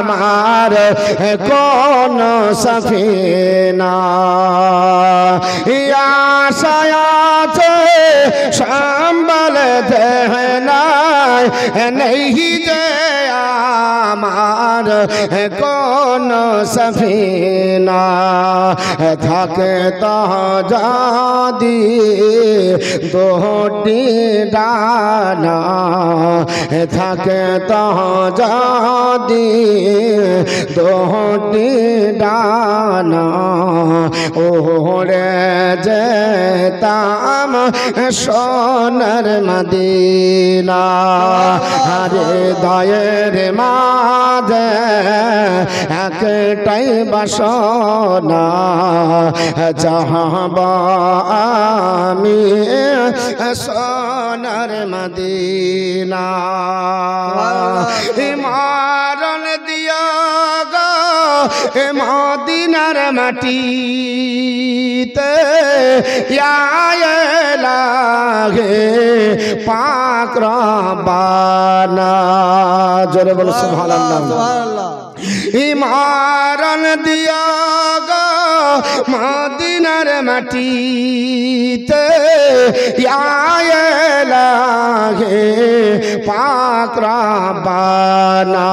আমার কোন সফিনা আশায়াতে সম্বল দেহনাই नहीं যে আমার কোন সফিনা থাকে তো যদি দুটি ডানা থাকে তো যদি দুটি ডানা ওরে যেতাম সোনার মদিনা আরে দয়ের মাঝে একটাই বাসনা চাহব আমি সোনার মদিনা মারণ দিয়া গো মদিনার মাটিতে লাগে পাক রব্বানা জোরে বলো সুবহানাল্লাহ ইমারণ দিয়া গো মদিনার মাটিতে লাগে পাক রব্বানা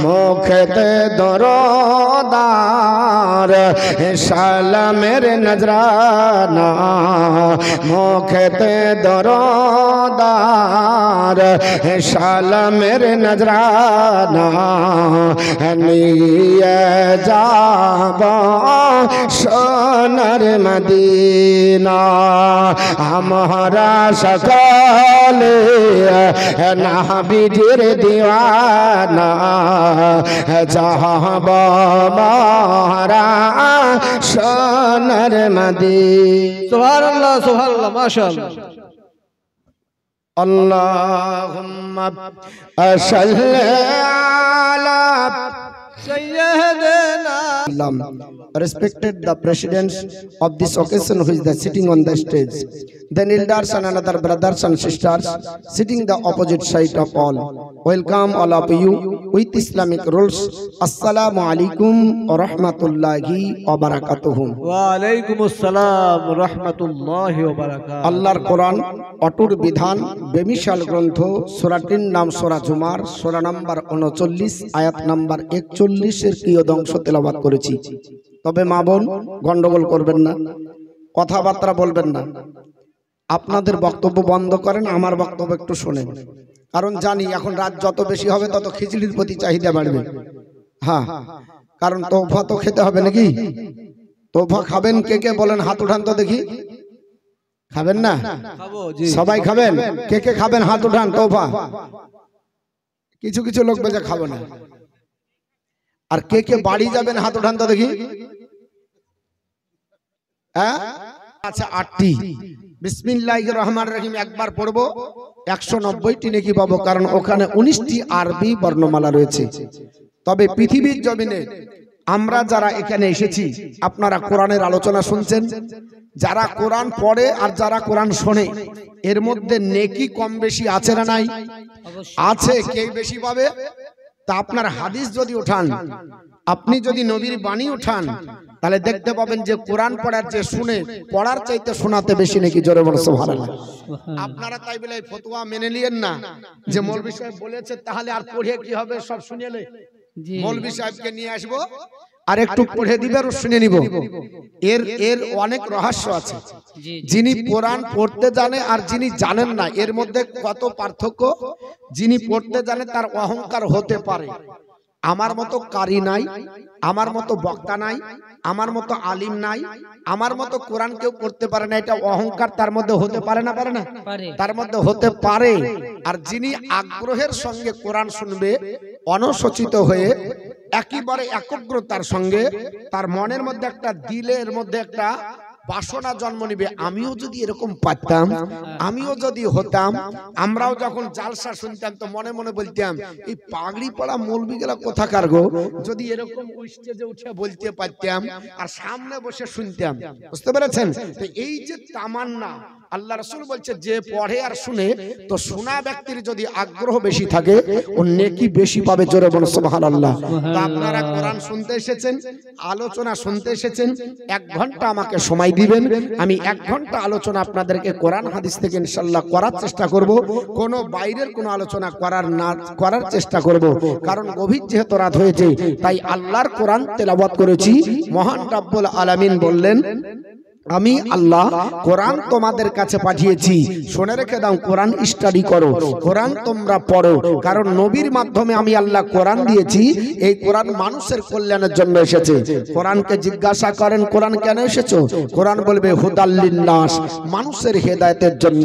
মুখতে দরদার সালামের নজরানা মুখতে দরদার সালামের নজরানা নিয়ে যাব সোনার মদিনা আমরা সকলে নবীর দিওয়ানা যাব মারা সোনার মদিনা সুবহানাল্লাহ সুবহানাল্লাহ মাশাআল্লাহ Allahumma salli ala Sayyidina. Respected the president of this occasion who is sitting on the stage, then elders and another brothers and sisters sitting the opposite side of all. Welcome all of you with Islamic rules. Assalamu alaikum wa rahmatullahi wa barakatuh. Wa alaikum assalam wa rahmatullahi wa barakatuh. Allah's Quran অটুট বিধান বেমিশাল গ্রন্থ সূরাটির নাম সূরা জুমার সূরা number 39 আয়াত number 41 এর কিয়দংশ তেলাওয়াত করেছি। তবে মা বোন গন্ডগোল করবেন না, কথাবার্তা বলবেন না, আপনাদের বক্তব্য বন্ধ করেন, আমার বক্তব্য একটু শুনেন, কারণ জানি এখন রাত যত বেশি হবে তত খিচুড়ির প্রতি চাহিদা বাড়বে। হ্যাঁ, কারণ তোফা তো খেতে হবে নাকি? তোফা খাবেন কে কে বলেন, হাত উঠান তো দেখি। খাবেন না? সবাই খাবেন? কে কে খাবেন হাত উঠান। তোফা কিছু কিছু লোক বলে খাবো না। আর কে কে বাড়ি যাবেন হাত উঠান তো দেখি। হ্যাঁ, আচ্ছা 8টি বিসমিল্লাহির রহমানির রহিম একবার পড়বো, 190টি নেকি পাবো, কারণ ওখানে 19টি আরবি বর্ণমালা রয়েছে। তবে পৃথিবীর জমিনে আমরা যারা এখানে এসেছি, আপনারা কোরআনের আলোচনা শুনছেন, যারা কোরআন পড়ে আর যারা কোরআন শোনে, এর মধ্যে নেকি কম বেশি আছে না নাই? আছে। কে বেশি পাবে? তা আপনার হাদিস যদি উঠান, আপনি যদি নবীর বাণী উঠান, তাহলে দেখতে পাবেন যে কোরআন পড়ার যে শুনে পড়ার চাইতে শোনাতে বেশি নাকি। জোরে বলো সুবহানাল্লাহ। আপনারা তাই বলে ফতোয়া মেনে নিয়েন না যে মৌলভী সাহেব বলেছে তাহলে আর পড়ে কি হবে, সব শুনিয়ে মৌলভী সাহেবকে নিয়ে আসবো আর একটু পড়ে দিবে আর শুনে নিব। এর অনেক রহস্য আছে। যিনি কোরআন পড়তে জানে আর যিনি জানেন না, এর মধ্যে কত পার্থক্য। যিনি পড়তে জানে তার অহংকার হতে পারে, আমার মতো কারি নাই, আমার মতো বক্তা নাই, আমার মতো আলিম নাই, আমার মতো কোরআন কেউ পড়তে পারে না, এটা অহংকার তার মধ্যে হতে পারে না? পারে না? তার মধ্যে হতে পারে। আর যিনি আগ্রহের সঙ্গে কোরআন শুনবে, অনসচিত হয়ে একেবারে একগ্রতার সঙ্গে, তার মনের মধ্যে একটা, দিলের মধ্যে একটা বাসনা জন্ম নিবে, আমিও যদি এরকম পারতাম, আমিও যদি হতাম। আমরাও যখন জালসা শুনতাম তো মনে মনে বলতাম, এই পাগড়ি পড়া মৌলবি গেলা কোথাকার গো, যদি এরকম স্টেজে উঠে বলতে পারতাম আর সামনে বসে শুনতাম। বুঝতে পেরেছেন? তো এই যে তামান্না আল্লাহ রাসূল বলছে যে পড়ে আর শুনে, তো শোনা ব্যক্তির যদি আগ্রহ বেশি থাকে ও নেকি বেশি পাবে। জোরে বলুন সুবহানাল্লাহ। তো আপনারা কোরআন শুনতে এসেছেন, আলোচনা শুনতে এসেছেন, 1 ঘন্টা আমাকে সময় দিবেন, আমি 1 ঘন্টা আলোচনা আপনাদেরকে কোরআন হাদিস থেকে ইনশাআল্লাহ করার চেষ্টা করব। কোনো বাইরের কোনো আলোচনা করার চেষ্টা করব, কারণ গভীর যেহেতু রাত হয়েছে তাই আল্লাহর কোরআন তেলাওয়াত করেছি। মহান রব্বুল আলামিন বললেন, আমি আল্লাহ কোরআন তোমাদের কাছে পাঠিয়েছি, শুনে রেখে দাও, কোরআন স্টাডি করো, কোরআন তোমরা পড়ো, কারণ নবীর মাধ্যমে আমি আল্লাহ কোরআন দিয়েছি। এই কোরআন মানুষের কল্যাণের জন্য এসেছে। কোরআনকে জিজ্ঞাসা করেন কোরআন কেন এসেছো, কোরআন বলবে হুদাল্লিন নাস, মানুষের হেদায়েতের জন্য,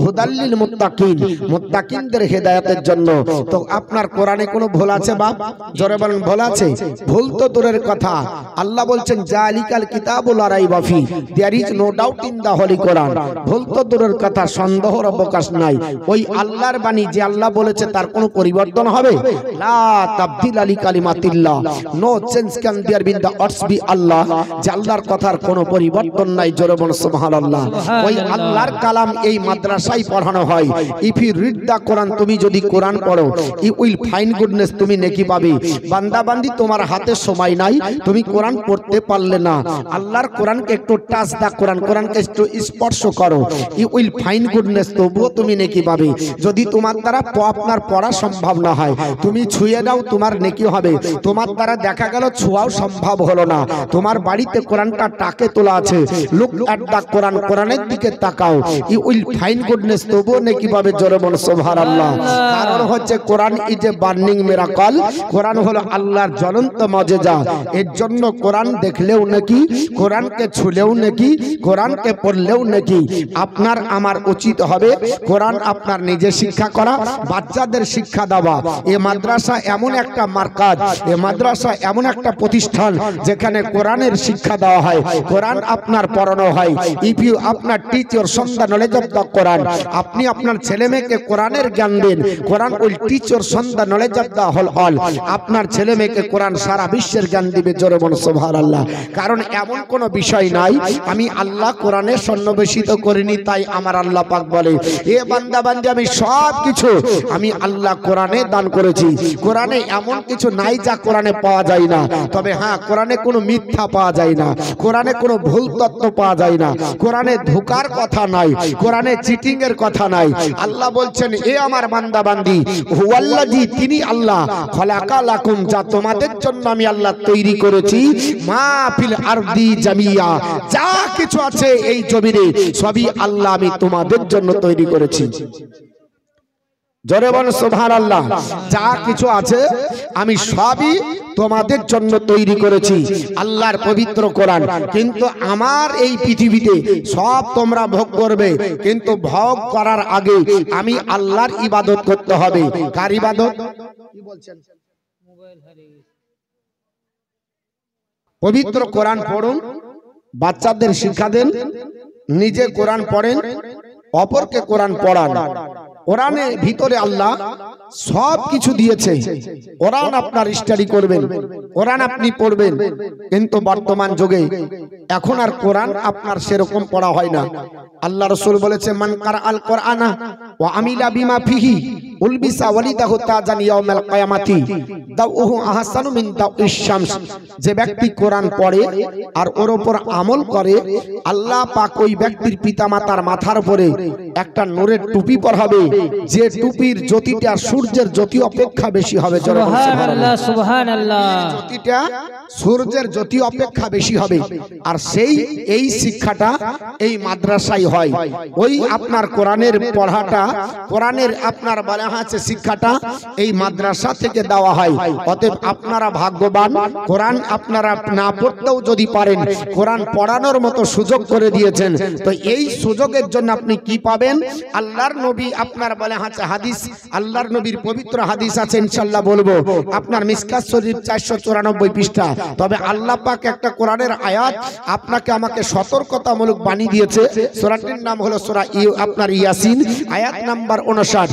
হুদাল্লিল মুত্তাকিন, মুত্তাকিনদের হেদায়েতের জন্য। তো আপনার কোরআনে কোনো ভুল আছে বাপ? জোরে বলেন ভুল আছে? ভুল তো দূরের কথা, আল্লাহ বলছেন জালিকাল কিতাবুল লা রাইবা ফি, there is no doubt in the holy Quran। ভুল তো দূরের কথা, সন্দেহের অবকাশ নাই। ওই আল্লাহর বাণী যে আল্লাহ বলেছে তার কোনো পরিবর্তন হবে? লা তাবদিল আলি কালিমাতিল্লাহ, no change can there be in the words by Allah, যে আল্লাহর কথার কোনো পরিবর্তন নাই। জোরে বলুন সুবহানাল্লাহ। ওই আল্লাহর কালাম এই মাদ্রাসায় পড়ানো হয়। ইফ ইউ রিড দ্য কোরআন, তুমি যদি কোরআন পড়ো, ইউ উইল ফাইন্ড গুডনেস, তুমি নেকি পাবে। বান্দা বান্দি তোমার হাতে সময় নাই, তুমি কোরআন পড়তে পারলে না, আল্লাহর কোরআনকে একটু টাচ দা কোরআন, কোরআনকে একটু স্পর্শ করো, ইউ উইল ফাইন্ড গুডনেস, তবুও তুমি নেকি পাবে। যদি তোমার দ্বারা আপনার পড়া সম্ভব না হয়, তুমি ছুঁয়ে দাও, তোমার নেকি হবে। তোমার দ্বারা দেখা গেল ছোঁয়াও সম্ভব হলো না, তোমার বাড়িতে কোরআনটা টাকে তোলা আছে, লুক এট দা কোরআন, কোরআনের দিকে তাকাও, ইউ উইল ফাইন্ড গুডনেস, তবুও নেকি পাবে। জোরে বল সুবহানাল্লাহ। কারণ হচ্ছে Quran is a burning miracle, কোরআন হলো আল্লাহর জ্বলন্ত মুজিজা। এর জন্য কোরআন দেখলেও নেকি, কোরআনকে ছুলেও নেকি, কোরআনকে পড়লেও নেকি। আপনার আমার উচিত হবে কোরআন আপনার নিজে শিক্ষা করা, বাচ্চাদের শিক্ষা দেওয়া। এই মাদ্রাসা এমন একটা মার্কাজ, এই মাদ্রাসা এমন একটা প্রতিষ্ঠান যেখানে কোরআনের শিক্ষা দেওয়া হয়, কোরআন আপনার পড়ানো হয়। ইফ ইউ আপনার teach your son the knowledge of the Quran, আপনি আপনার ছেলে মেয়েকে কোরআনের জ্ঞান দেন, Quran will teach your son the knowledge of the whole all, আপনার ছেলে মেয়েকে কোরআন সারা বিশ্বের জ্ঞান দিবে। জোরে বলুন সুবহানাল্লাহ। কারণ এমন কোনো বিষয় নাই আমি আল্লাহ কোরআনে সন্নিবেশিত করিনি, তাই আমার আল্লাহ পাক বলে, এ বান্দা বান্দি আমি সব কিছু আমি আল্লাহ কোরআনে দান করেছি। কোরআনে এমন কিছু নাই যা কোরআনে পাওয়া যায় না, তবে হ্যাঁ কোরআনে কোনো মিথ্যা পাওয়া যায় না, কোরআনে কোনো ভুল তত্ত্ব পাওয়া যায় না, কোরআনে ধোঁকার কথা নাই, কোরআনে চিটিং এর কথা নাই। আল্লাহ বলছেন, এ আমার বান্দা বান্দি, হুয়াল্লাযী, তিনি আল্লাহ, খলাকা লাকুম, যা তোমাদের জন্য আমি আল্লাহ তৈরি করেছি, মা ফিল আরদি জামিয়া, যা কিছু আছে এই জমিনে সবই আল্লাহ আমি তোমাদের জন্য তৈরি করেছি। জোরে বল সুবহানাল্লাহ। যা কিছু আছে আমি সবই তোমাদের জন্য তৈরি করেছি, আল্লাহর পবিত্র কোরআন। কিন্তু আমার এই পৃথিবীতে সব তোমরা ভোগ করবে, কিন্তু ভোগ করার আগে আমি আল্লাহর ইবাদত করতে হবে। কার ইবাদত? কি বলছেন? পবিত্র কোরআন পড়ুন, বাচ্চাদের শিক্ষা দেন, নিজে কোরআন পড়েন, অপরকে কোরআন পড়ান। কোরআনের ভিতরে আল্লাহ সব কিছু দিয়েছে, কোরআন আপনার স্টাডি করবেন, কোরআন আপনি পড়বেন। কিন্তু বর্তমান যুগে এখন আর কোরআন আপনার সেরকম পড়া হয় না। আল্লাহ রাসূল বলেছে, মান কারাআল কোরআনা ওয়া আমিলা বিমা ফিহি উলবিসা ওয়ালিদাহু তাজান ইয়াউমাল কিয়ামাতি দাউহু আহসানু মিন দাউইশ শামস। যে ব্যক্তি কোরআন পড়ে আর ওর উপর আমল করে, আল্লাহ পাক ওই ব্যক্তির পিতামাতার মাথার উপরে একটা নূরের টুপি পরাবে, যে টুপির জ্যোতিটা সূর্যের জ্যোতি অপেক্ষা বেশি হবে। সুবহানাল্লাহ, সুবহানাল্লাহ। জ্যোতিটা সূর্যের জ্যোতি অপেক্ষা বেশি হবে। আর এই শিক্ষাটা এই মাদ্রাসায় হয়। ওই আপনার কোরআনের পড়াটা, কোরআনের আপনার বলা আছে শিক্ষাটা এই মাদ্রাসা থেকে দেওয়া হয়। অতএব আপনারা ভাগ্যবান, কোরআন আপনারা না পড়তেও যদি পারেন, কোরআন পড়ানোর মতো সুযোগ করে দিয়েছেন। তো এই সুযোগের জন্য আপনি কি পাবেন? আল্লাহর নবী আপনার বলে আছে হাদিস, আল্লাহর নবীর পবিত্র হাদিস আছে, ইনশাআল্লাহ বলবো, আপনার মিশকাত শরীফ 494 পৃষ্ঠা। তবে আল্লাহ পাক একটা কোরআনের আয়াত আপনাকে আমাকে সতর্কতামূলক বাণী দিয়েছে। সূরাটির নাম হলো সূরা আপনার ইয়াসিন, আয়াত নাম্বার 59।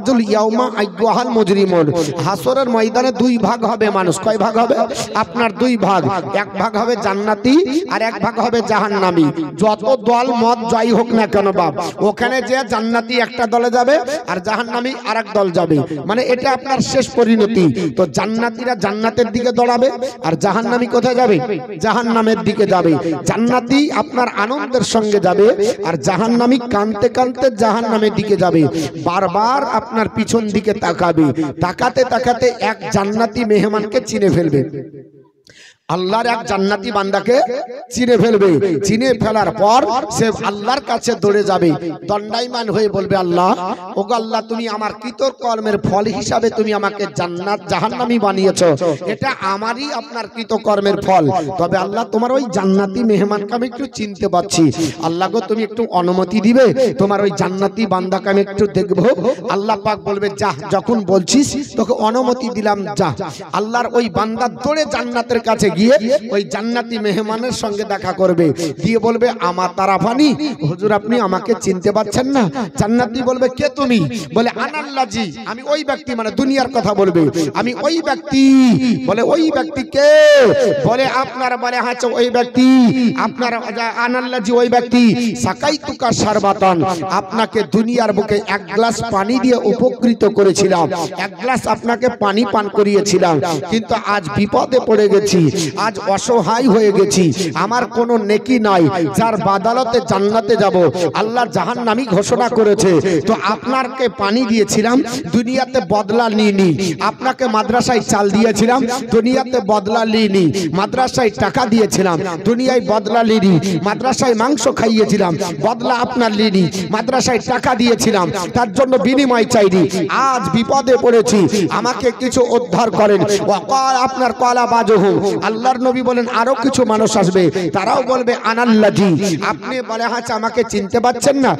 ইয়ামতাজুল ইয়াউমা আইয়ুহাল মুজরিমুন। হাসরের ময়দানে দুই ভাগ হবে মানুষ। কয় ভাগ হবে? আপনার দুই ভাগ। এক ভাগ হবে জান্নাতি আর এক ভাগ হবে জাহান্নামী। যত দল মত যাই হোক না কেন বাপ, ওখানে যে জান্নাতি একটা দলে যাবে আর জাহান্নামী আরেক দল যাবে, মানে এটা আপনার শেষ পরিণতি। তো জান্নাতীরা জান্নাতের দিকে দৌড়াবে আর জাহান্নামী কোথায় যাবে? জাহান্নামের দিকে যাবে। জান্নাতি আপনার আনন্দের সঙ্গে যাবে আর জাহান্নামী কাঁদতে কাঁদতে জাহান্নামের দিকে যাবে। বারবার আপনার পিছন দিকে তাকাবে, তাকাতে তাকাতে এক জান্নাতি মেহমানকে চিনে ফেলবে। আল্লাহর এক জান্নাতি বান্দাকে চিনে ফেলবে। চিনে ফেলার পর সে আল্লাহর কাছে দৌড়ে যাবে, দণ্ডায়মান হয়ে বলবে, আল্লাহ, ওগো আল্লাহ, তুমি আমার কৃতকর্মের ফল হিসাবে তুমি আমাকে জান্নাত জাহান্নামী বানিয়েছো, এটা আমারই আপনার কৃতকর্মের ফল। তবে আল্লাহ, তোমার ওই জান্নাতি মেহমানকে আমি একটু চিনতে পারছি, আল্লাহ গো, তুমি একটু অনুমতি দিবে, তোমার ওই জান্নাতি বান্দাকে আমি একটু দেখবো। আল্লাহ পাক বলবে, যা, যখন বলছিস তোকে অনুমতি দিলাম, যা। আল্লাহর ওই বান্দা দৌড়ে জান্নাতের কাছে গিয়ে ওই জান্নাতি মেহমানের সঙ্গে দেখা করবে, দিয়ে বলবে, আমার তারাফানি হুজুর, আপনি আমাকে চিনতে পারছেন না? জান্নাতি বলবে, কে তুমি? বলে, আনাল্লাজি, আমি ওই ব্যক্তি, মানে দুনিয়ার কথা বলবে, আমি ওই ব্যক্তি। বলে, ওই ব্যক্তি কে? বলে, আপনার, বলে, আচ্ছা ওই ব্যক্তি আপনার, আনাল্লাজি ওই ব্যক্তি, সাকাইতুকা শারবাতান, আপনাকে দুনিয়ার বুকে এক গ্লাস পানি দিয়ে উপকৃত করেছিলাম, এক গ্লাস আপনাকে পানি পান করিয়েছিলাম, কিন্তু আজ বিপদে পড়ে গেছি, আজ অসহায় হয়ে গেছি, আমার কোনো নেকি নাই, যার বাদালতে জান্নাতে যাব। আল্লাহ জাহান্নামী ঘোষণা করেছে, তো আপনাকে পানি দিয়েছিলাম, দুনিয়াতে বদলা নিইনি। আপনাকে মাদ্রাসায় চাল দিয়েছিলাম, দুনিয়াতে বদলা নিইনি। মাদ্রাসায় টাকা দিয়েছিলাম, দুনিয়ায় বদলা নিইনি। মাদ্রাসায় মাংস খাইয়েছিলাম, বদলা আপনার নিইনি। মাদ্রাসায় টাকা দিয়েছিলাম, তার জন্য বিনিময় চাইনি। আজ বিপদে পড়েছি, আমাকে কিছু উদ্ধার করেন। ওয়াকাল, আপনার কলা বাজহু, আল্লাহর নবী বলেন, আরো কিছু মানুষ আসবে, তারাও বলবে, আনাল্লাজি, আপনি, বলে, আচ্ছা আমাকে চিনতে পারছেন না?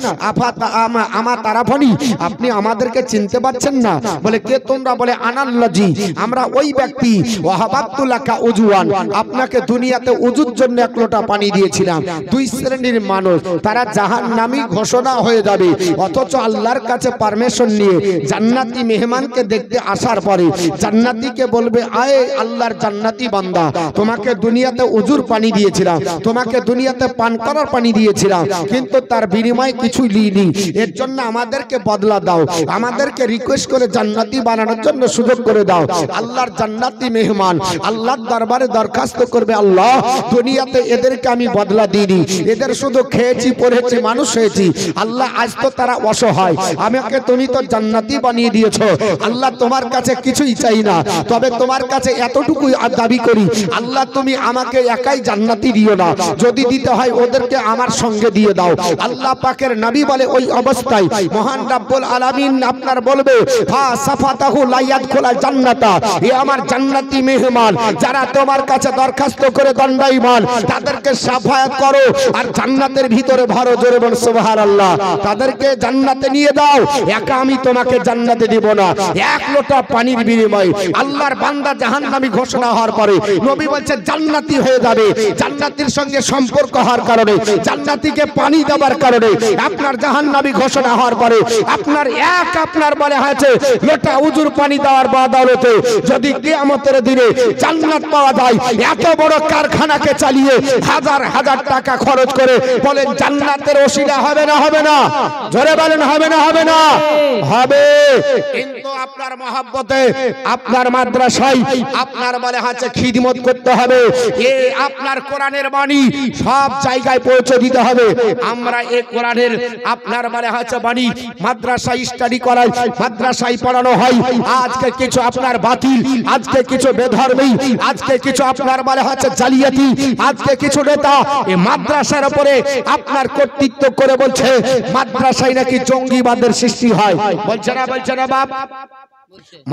আমার তারাফানি, আপনি আমাদেরকে চিনতে পারছেন না? বলে, কে তোমরা? বলে, আনাল্লাজি, আমরা ওই ব্যক্তি, ওয়াহাবাতুলাকা উজুয়ান, আপনাকে দুনিয়াতে উজুর জন্য এক লোটা পানি দিয়েছিলাম। দুই শ্রেণীর মানুষ, তারা জাহান্নামী ঘোষণা হয়ে যাবে, অথচ আল্লাহর কাছে পারমিশন নিয়ে জান্নাতি মেহমানকে দেখতে আসার পরে জান্নাতিকে বলবে, আয় আল্লাহর জান্নাতি বান্দা, তোমাকে দুনিয়াতে উজুর পানি দিয়েছিলাম, তোমাকে দুনিয়াতে পান করার পানি দিয়েছিলাম, কিন্তু তার বিনিময়ে কিছুই লিনি, এর জন্য আমাদেরকে বদলা দাও, আমাদেরকে রিকোয়েস্ট করে জান্নাতি বানানোর জন্য সুযোগ করে দাও। আল্লাহর জান্নাতি মেহমান আল্লাহর দরবারে দরখাস্ত করবে, আল্লাহ, দুনিয়াতে এদেরকে আমি বদলা দিইনি, এদের শুধু খেয়েছি, পড়েছি, মানুষ হয়েছি, আল্লাহ আজ তো তারা অসহায়, আমাকে তুমি তো জান্নাতি বানিয়ে দিয়েছো, আল্লাহ তোমার কাছে কিছুই চাই না, তবে তোমার কাছে এতটুকুই দাবি করি, আল্লাহ তুমি আমাকে একাই জান্নাতি দিও না, যদি দিতে হয় ওদেরকে আমার সঙ্গে দিয়ে দাও। আল্লাহ পাকের নবী বলে, ওই অবস্থায় মহান রব্বুল আলামিন আপনার বলবে, ফা সাফাতাহু লা ইয়াদখুল জান্নাতা, এ আমার জান্নাতি মেহমান যারা তোমার কাছে দরখাস্ত করে দণ্ডায়মান, তাদেরকে সাফায়াত করো আর জান্নাতের ভিতরে ভরো, জোরে বল সুবহানাল্লাহ, তাদেরকে জান্নাতে নিয়ে দাও, একা আমি তোমাকে জান্নাতে দিব না, এক লোটা পানির বিনিময়ে। আল্লাহর বান্দা জাহান্নামী ঘোষণা হওয়ার পরে নবী বলছে জান্নাতি হয়ে যাবে, জান্নাতির সঙ্গে সম্পর্ক হওয়ার কারণে, জান্নাতিকে পানি দেওয়ার কারণে, আপনার জাহান্নামী ঘোষণা হওয়ার পরে আপনার আপনার বলে হয়েছে লোটা উজুর পানি দেওয়ার বদৌলতে যদি কিয়ামতের দিনে জান্নাত পাওয়া যায়, এত বড় কারখানাকে চালিয়ে হাজার হাজার টাকা খরচ করে, বলেন জান্নাতের ওসিলা হবে না? হবে না? জোরে বলেন, হবে না? হবে না? হবে। কিন্তু আপনার মহব্বতে, আপনার মাদ্রাসায় আপনার বলে হচ্ছে খিদমত করতে হবে, এ আপনার কোরআনের বাণী সব জায়গায় পৌঁছে দিতে হবে। আমরা এই কোরআনের আপনার বলে হচ্ছে বাণী মাদ্রাসায় স্টাডি করাই, মাদ্রাসায় পড়ানো হয়। আজকে কিছু আপনার বাতিল, আজকে কিছু বেধর্মী, আজকে কিছু আপনার বলে হচ্ছে জালিয়াতি, আজকে কিছু নেতা এই মাদ্রাসার উপরে আপনার কর্তৃত্ব করে বলছে মাদ্রাসায় নাকি জঙ্গিবাদের সৃষ্টি হয়। বলছে না? বলছে না বাপ?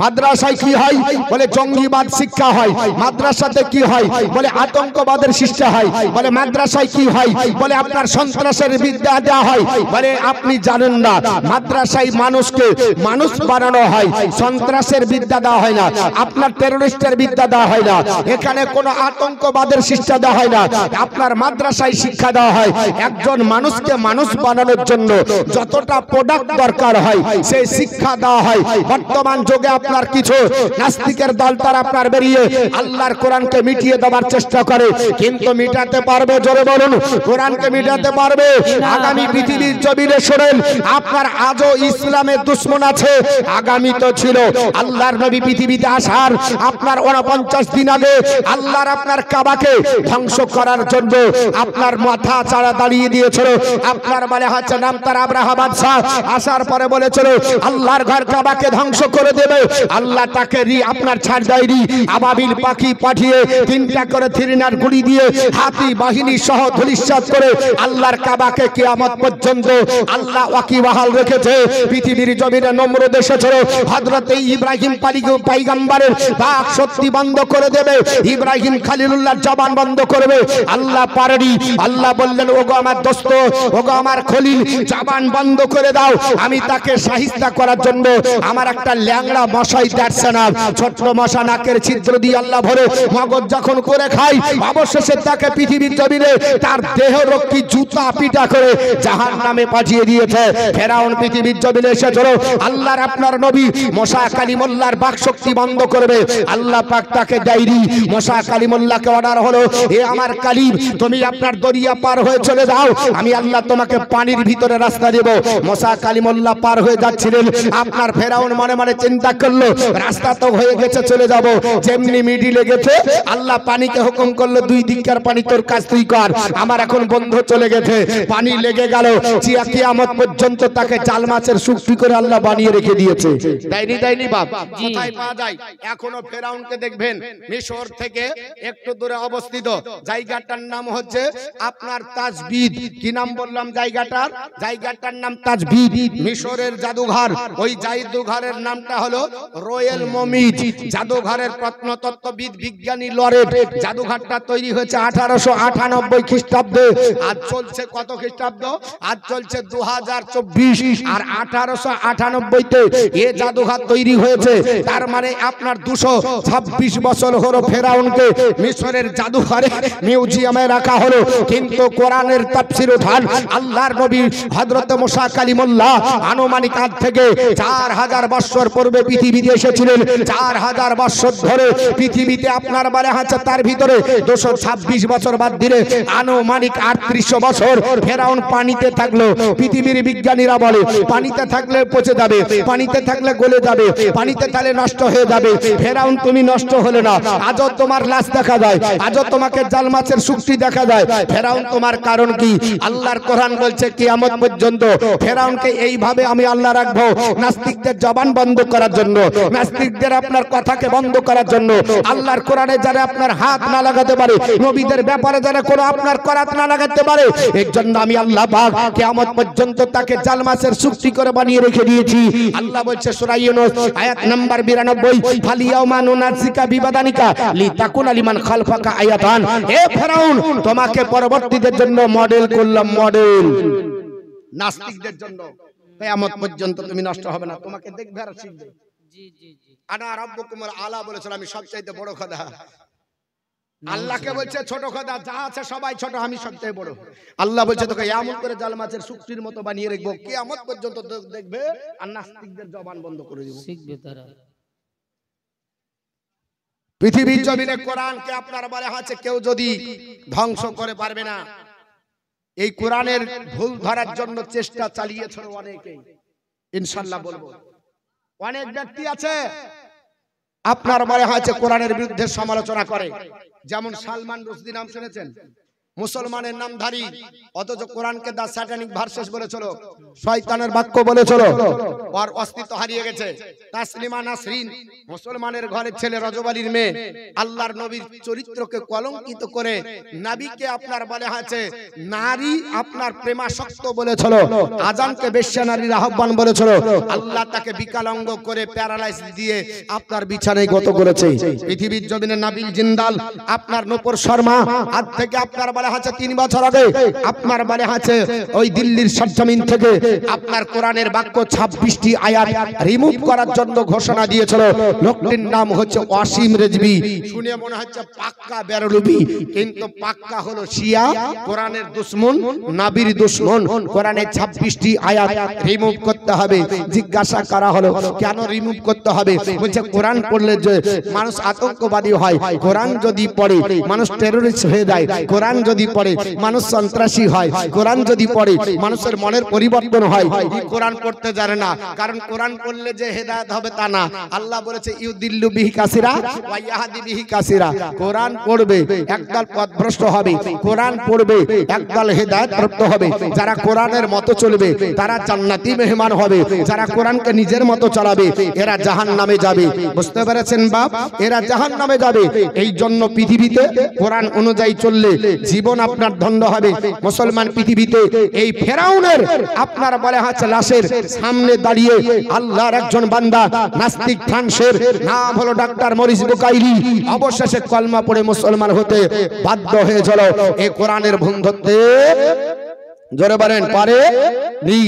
মাদ্রাসায় কি হয় বলে জঙ্গিবাদ শিক্ষা হয়। মাদ্রাসাতে কি হয় বলে আতঙ্কবাদের শিক্ষা হয়। বলে মাদ্রাসায় কি হয় বলে আপনার সন্ত্রাসের বিদ্যা দেওয়া হয়। বলে আপনি জানেন না মাদ্রাসায় মানুষকে মানুষ বানানো হয়, সন্ত্রাসের বিদ্যা দেওয়া হয় না, আপনার টেররিস্টের বিদ্যা দেওয়া হয় না, এখানে কোনো আতঙ্কবাদের শিক্ষা দেওয়া হয় না। আপনার মাদ্রাসায় শিক্ষা দেওয়া হয় একজন মানুষকে মানুষ বানানোর জন্য যতটা প্রোডাক্ট দরকার হয় সেই শিক্ষা দেওয়া হয়। বর্তমান যুগে আপনার কিছু নাস্তিকের দল তারা আপনার বেরিয়ে আল্লাহর কোরআনকে মিটিয়ে দেওয়ার চেষ্টা করে, কিন্তু মিটাতে পারবে? জোরে বলুন, কোরআনকে মিটাতে পারবে? আগামী পৃথিবীর জমিনে শোনেন, আপনার আজও ইসলামের দুশ্মন আছে, আগামী তো ছিল। আল্লাহর নবী পৃথিবীতে আসার আপনার 49 দিন আগে আল্লাহর আপনার কাবাকে ধ্বংস করার জন্য আপনার মাথা চাড়া দাঁড়িয়ে দিয়েছিল। আপনার বলে হচ্ছে নাম তার আব্রাহা বাদশাহ আসার পরে বলেছিল আল্লাহর ঘর কাবাকে ধ্বংস করে দেবে। আল্লাহ তাকে আপনার ছাড় দেয়নি, আবাবিল পাখি পাঠিয়ে 3টা করে থিরিনার গুলি দিয়ে হাতি বাহিনী সহ ধূলিসাৎ করে আল্লাহর কাবাকে কিয়ামত পর্যন্ত আল্লাহ ওয়াকিবহাল রেখেছে। পৃথিবীর জমিনে নমরুদ এসেছিল, হযরত ইব্রাহিম পয়গম্বরের বাক শক্তি বন্ধ করে দেবে, ইব্রাহিম খলিলুল্লাহর জবান বন্ধ করবে, আল্লাহ পারেনি। আল্লাহ বললেন ওগো আমার দোস্ত, ওগো আমার খলিল, জবান বন্ধ করে দাও, আমি তাকে শাহিস্তা করার জন্য আমার একটা ল্যাংড়া মশাই দাঁড়ছে না, ছোট্ট মশা নাকের ছিদ্র দিয়ে আল্লাহ ভরে মগজ যখন করে খাই, অবশেষে তাকে পৃথিবীর জমিনে তার দেহ রক্ষী জুতা পিটা করে জাহান্নামে পাঠিয়ে দিয়েছে। ফেরাউন পৃথিবীর জমিনে এসেছিল, আল্লাহর আপনার নবী মুসা কালিমুল্লাহর বাক শক্তি বন্ধ করবে, আল্লাহ পাক তাকে দেয়নি। মুসা কালিমুল্লাহকে অর্ডার হলো, এ আমার কালিম তুমি আপনার দরিয়া পার হয়ে চলে যাও, আমি আল্লাহ তোমাকে পানির ভিতরে রাস্তা দেব। মুসা কালিমুল্লাহ পার হয়ে যাচ্ছিলেন, আপনার ফেরাউন মনে মনে চিন্তা করলো রাস্তা তো হয়ে গেছে, চলে যাব। যেমনি মিডিলে গেছে আল্লাহ পানিকে হুকুম করলো, 2 দিককার পানি তোর কাজ তুই কর, আমার এখন বন্ধ চলে গেছে। পানি লেগে গেল, কিয়ামত পর্যন্ত তাকে জাল মাছের শুকটি করে আল্লাহ বানিয়ে রেখে দিয়েছে। দেয়নি বাপ? কোথায় পাওয়া যায়? এখনো ফেরাউনকে দেখবেন মিশর থেকে একটু দূরে অবস্থিত, জায়গাটার নাম হচ্ছে আপনার তাজবিদ। কি নাম বললাম জায়গাটার নাম তাজবিদ, মিশরের জাদুঘর। ওই জাদুঘরের নামটা হলো রয়্যাল মমিজ জাদুঘরের প্রত্নতত্ত্ববিদ বিজ্ঞানী লরেট। জাদুঘরটা তৈরি হয়েছে 1898 খ্রিস্টাব্দে। আজ চলছে কত খ্রিস্টাব্দ? আজ চলছে 2024। আর 1898 তে এ জাদুঘর তৈরি হয়েছে, তার মানে আপনার 226 বছর হলো ফেরাউনকে মিশরের জাদুঘরে মিউজিয়ামে রাখা হলো। কিন্তু কোরআনের তাফসীর উঠান, আল্লাহর নবী হযরত মুসা কালিমুল্লাহ আনুমানিক আজ থেকে 4000 বছর পূর্বে পৃথিবীতে এসেছিলেন। 4000 বছর ধরে পৃথিবীতে আপনার বলে আছে, তার ভিতরে 226 বছর বাদ দিলে আনুমানিক 3800 বছর ফেরাউন পানিতে থাকলো। পৃথিবীর বিজ্ঞানীরা বলে পানিতে থাকলে পচে যাবে, পানিতে থাকলে গলে যাবে, পানিতে থাকলে নষ্ট হয়ে যাবে। ফেরাউন তুমি নষ্ট হলে না, আজও তোমার লাশ দেখা যায়, আজও তোমাকে জাল মাছের শুকটি দেখা যায়। ফেরাউন তোমার কারণ কি? আল্লাহর কোরআন বলছে কিয়ামত পর্যন্ত ফেরাউনকে এইভাবে আমি আল্লাহ রাখবো, নাস্তিকদের জবান বন্ধ করার জন্য, নাস্তিকদের আপনার কথাকে বন্ধ করার জন্য। আল্লাহর কোরআনে যারা আপনার হাত না লাগাতে পারে, নবীদের ব্যাপারে যারা কোনো আপনার করাত না লাগাতে পারে, এর জন্য আমি আল্লাহ পাক কিয়ামত পর্যন্ত তাকে জাল মাছের শুকটি করে বানিয়ে রেখে দিয়েছি। আল্লাহ বলছে সূরা ইউনূস আয়াত নাম্বার 92, ফালিয়াউমা নুনাজ্জিকা বিবাদানিকা লিতাকুনা লিমান খালফাকা আয়াতান। হে ফেরাউন, তোমাকে পরবর্তীদের জন্য মডেল করলাম, মডেল নাস্তিকদের জন্য। কিয়ামত পর্যন্ত তুমি নষ্ট হবে না, তোমাকে দেখবে আর শিখবে। আনা রাব্বুকুমুল আলা বলেছিল, আমি সবচেয়ে বড় খোদা। আল্লাহকে বলছে ছোট খোদা, যা আছে সবাই ছোট, আমি সবচেয়ে বড়। আল্লাহ বলছে তোকে এমন করে জাল মাছের শুকটির মতো বানিয়ে রাখবো, কিয়ামত পর্যন্ত দেখবে আর নাস্তিকদের জবান বন্ধ করে দেব, শিখবে তারা। পৃথিবীর জমিনে কোরআনকে আপনার বলে আছে কেউ যদি ধ্বংস করে পারবে না। এই কোরআনের ভুল ধরার জন্য চেষ্টা চালিয়েছিল অনেকে, ইনশাআল্লাহ বলবো। অনেক ব্যক্তি আছে আপনার মনে হয়েছে কোরআনের বিরুদ্ধে সমালোচনা করে, যেমন সালমান রুশদি নাম শুনেছেন? মুসলমানের নামধারী, অথচ কোরআনকে দা স্যাটানিক ভার্সেস বলেছিল, শয়তানের বাক্য বলেছিল, ওর অস্তিত্ব হারিয়ে গেছে। তাসলিমা নাসরিন মুসলমানের ঘরের ছেলে, রজবালির মেয়ে, আল্লাহর নবীর চরিত্রকে কলঙ্কিত করে নবীকে আপনার বলে আছে নারী, আপনার প্রেমাসক্ত বলেছিল, আজানকে বেশ্যা নারীর আহ্বান বলেছিল, আল্লাহ তাকে বিকলাঙ্গ করে প্যারালাইজ দিয়ে আপনার বিছানায় গত করেছে। পৃথিবীর জমিনে নাবিল জিন্দাল, আপনার নূপুর শর্মা, আজ থেকে আপনার বলে আছে 3 বছর আগে আপনার বলে আছে ওই দিল্লির সরজমিন থেকে আপনার কোরআনের বাক্য 26টি আয়াত রিমুভ করার জন্য ঘোষণা দিয়েছিল। লোকটির নাম হচ্ছে ওয়াসিম রেজভি। শুনে মনে হচ্ছে পাক্কা বেরলুবি, কিন্তু পাক্কা হলো শিয়া, কোরআনের দুশমন, নবীর দুশমন। কোরআনের 26টি আয়াত রিমুভ করতে হবে। জিজ্ঞাসা করা হলো কেন রিমুভ করতে হবে? বলছে কোরআন পড়লে যে মানুষ আতঙ্কবাদী হয়, কোরআন যদি পড়ে মানুষ টেররিস্ট হয়ে যায়, কোরআন যদি পড়ে মানুষ সন্ত্রাসী হয়, কোরআন যদি পড়ে মানুষের মনের পরিবর্তন হয়। এই কোরআন পড়তে জানে না, কারণ কোরআন পড়লে যে হেদায়েত হবে তা না। আল্লাহ বলেছে ইউদিল্লু বিহি কাসিরা ওয়া ইয়াহদি বিহি কাসিরা। কোরআন পড়বে একদল পথভ্রষ্ট হবে, কোরআন পড়বে একদল হেদায়েত প্রাপ্ত হবে। যারা কোরআনের মতো চলবে তারা জান্নাতি মেহমান হবে, যারা কোরআনকে নিজের মতো চালাবে এরা জাহান্নামে যাবে। বুঝতে পেরেছেন বাপ? এরা জাহান্নামে যাবে। এই জন্য পৃথিবীতে কোরআন অনুযায়ী চললে জীবন আপনার ধন্য হবে। মুসলমান পৃথিবীতে এই ফেরাউনের আপনার বলে আছে লাশের সামনে দাঁড়িয়ে আল্লাহর একজন বান্দা নাস্তিক ফ্রান্সের নাম হলো ডাক্তার মরিস বুকাইলি, অবশেষে কলমা পড়ে মুসলমান হতে বাধ্য হয়েছিল। এই কোরআনের ভুল ধরতে জোরে বলেন পারে নি।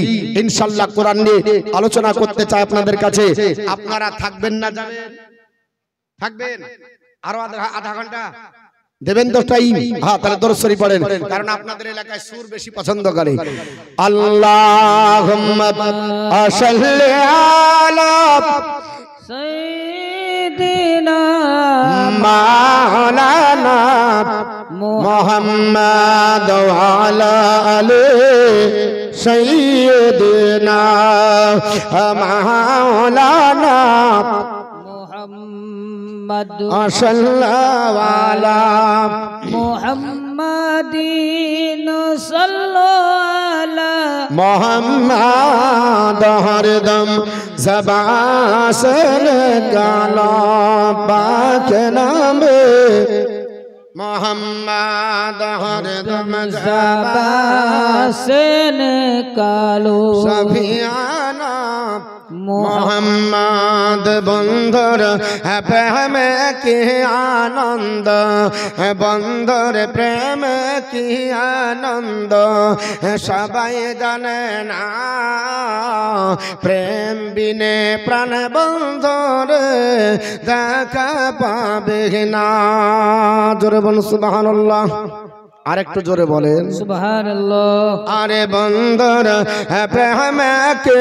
ইনশাআল্লাহ কোরআন নিয়ে আলোচনা করতে চাই আপনাদের কাছে। আপনারা থাকবেন না যাবেন? থাকবেন আরো আধা ঘন্টা দেবেন তো টাইম? হ্যাঁ, তাহলে দরুদ শরীফ পড়েন, কারণ আপনাদের এলাকায় সুর বেশি পছন্দ করে। আল্লাহুম্মা সাল্লি আলা সাইয়্যিদিনা মাওলানা মুহাম্মাদ ওয়া আলা আলি সাইয়্যিদিনা মাওলানা সাল্লাল্লাহু আলা মুহাম্মাদিন সাল্লাল্লাহু আলা মুহাম্মাদ হরদম ज़बान से निकालो पाक नाम मोहम्मद हरदम ज़बान से निकालो सफियाना मोहम्मद बंधुर प्रेम की आनंद, बंधुर प्रेम की आनंद सबाई जाने ना, प्रेम बिने प्राण बंधुर देखा पाबे ना। जोरे बोल सुबहानाल्लाह। আরেকটু জোরে বলেন সুবহানাল্লাহ। আরে বন্ধুর প্রেম কে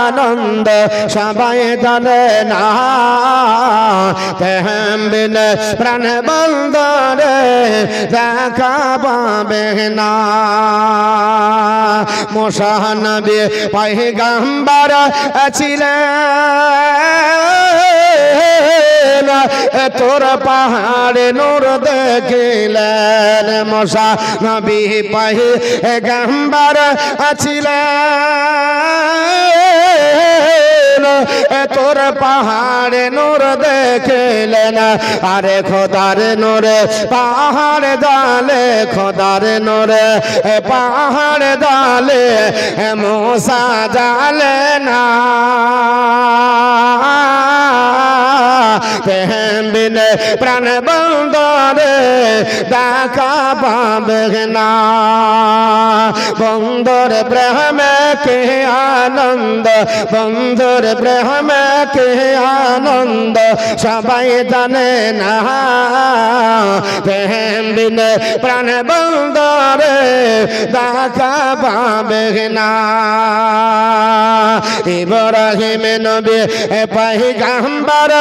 আনন্দ সবাই জানে না, প্রেম বিনে প্রাণ বন্ধুর দেখা পাবে না। মুসা নবী পয়গম্বর ছিলেন, তোর পাহাড়ে নূর দেখিলেন। মুসা নবী পয়গম্বর ছিলেন, তোর পাহাড়ে নূর দেখিলেন। আরে খোদার নূরে পাহাড় ডালে, খোদার নূরে পাহাড় ডালে মুসা জালে না, প্রেম বিনে প্রাণ বন্ধুরে দেখা পাবে না। বন্ধুর প্রেমে কে আনন্দ, বন্ধুর প্রেমে কে আনন্দ সবাই জানে না, প্রেম বিনে প্রাণ বন্ধুরে দেখা পাবে না। ইব্রাহিম নবী পয়গম্বর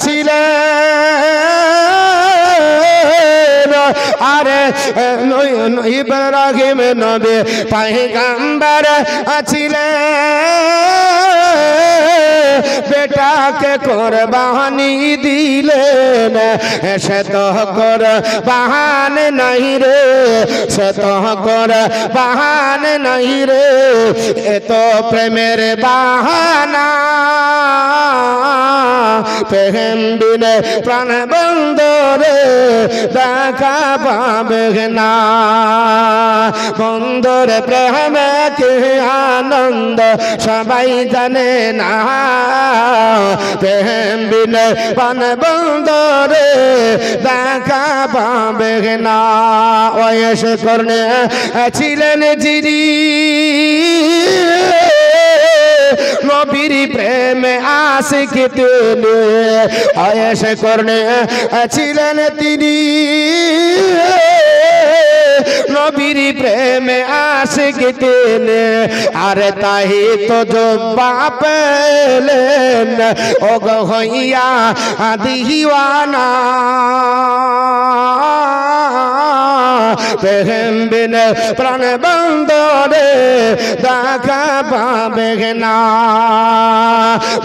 ছিলেন, আরে ইব্রাহিম নবী পয়গম্বর ছিলেন, বেটাকে কুরবানি দিলেন, সে তো কুরবান নাই রে, সে তো কুরবান নাই রে, এ তো প্রেমের বাহানা, প্রেম বিনে প্রাণ বন্ধরে দেখা পাবে না। বন্ধরে প্রেমে কি আনন্দ সবাই জানে না, প্রেম বিনে প্রাণ বন্ধরে দেখা পাবে না। ওয়েসে করনে ছিলেন যিনি নবীর প্রেমে আশিক তিনি, আয়েশা করনে ছিলেন তিনি নবীর প্রেমে আশিক তিনি, আর তাই তো জব্বা পেলেন ও গো হইয়া দিওয়ানা। প্রেম বিনে প্রাণ বন্ধরে দেখা পাবে না,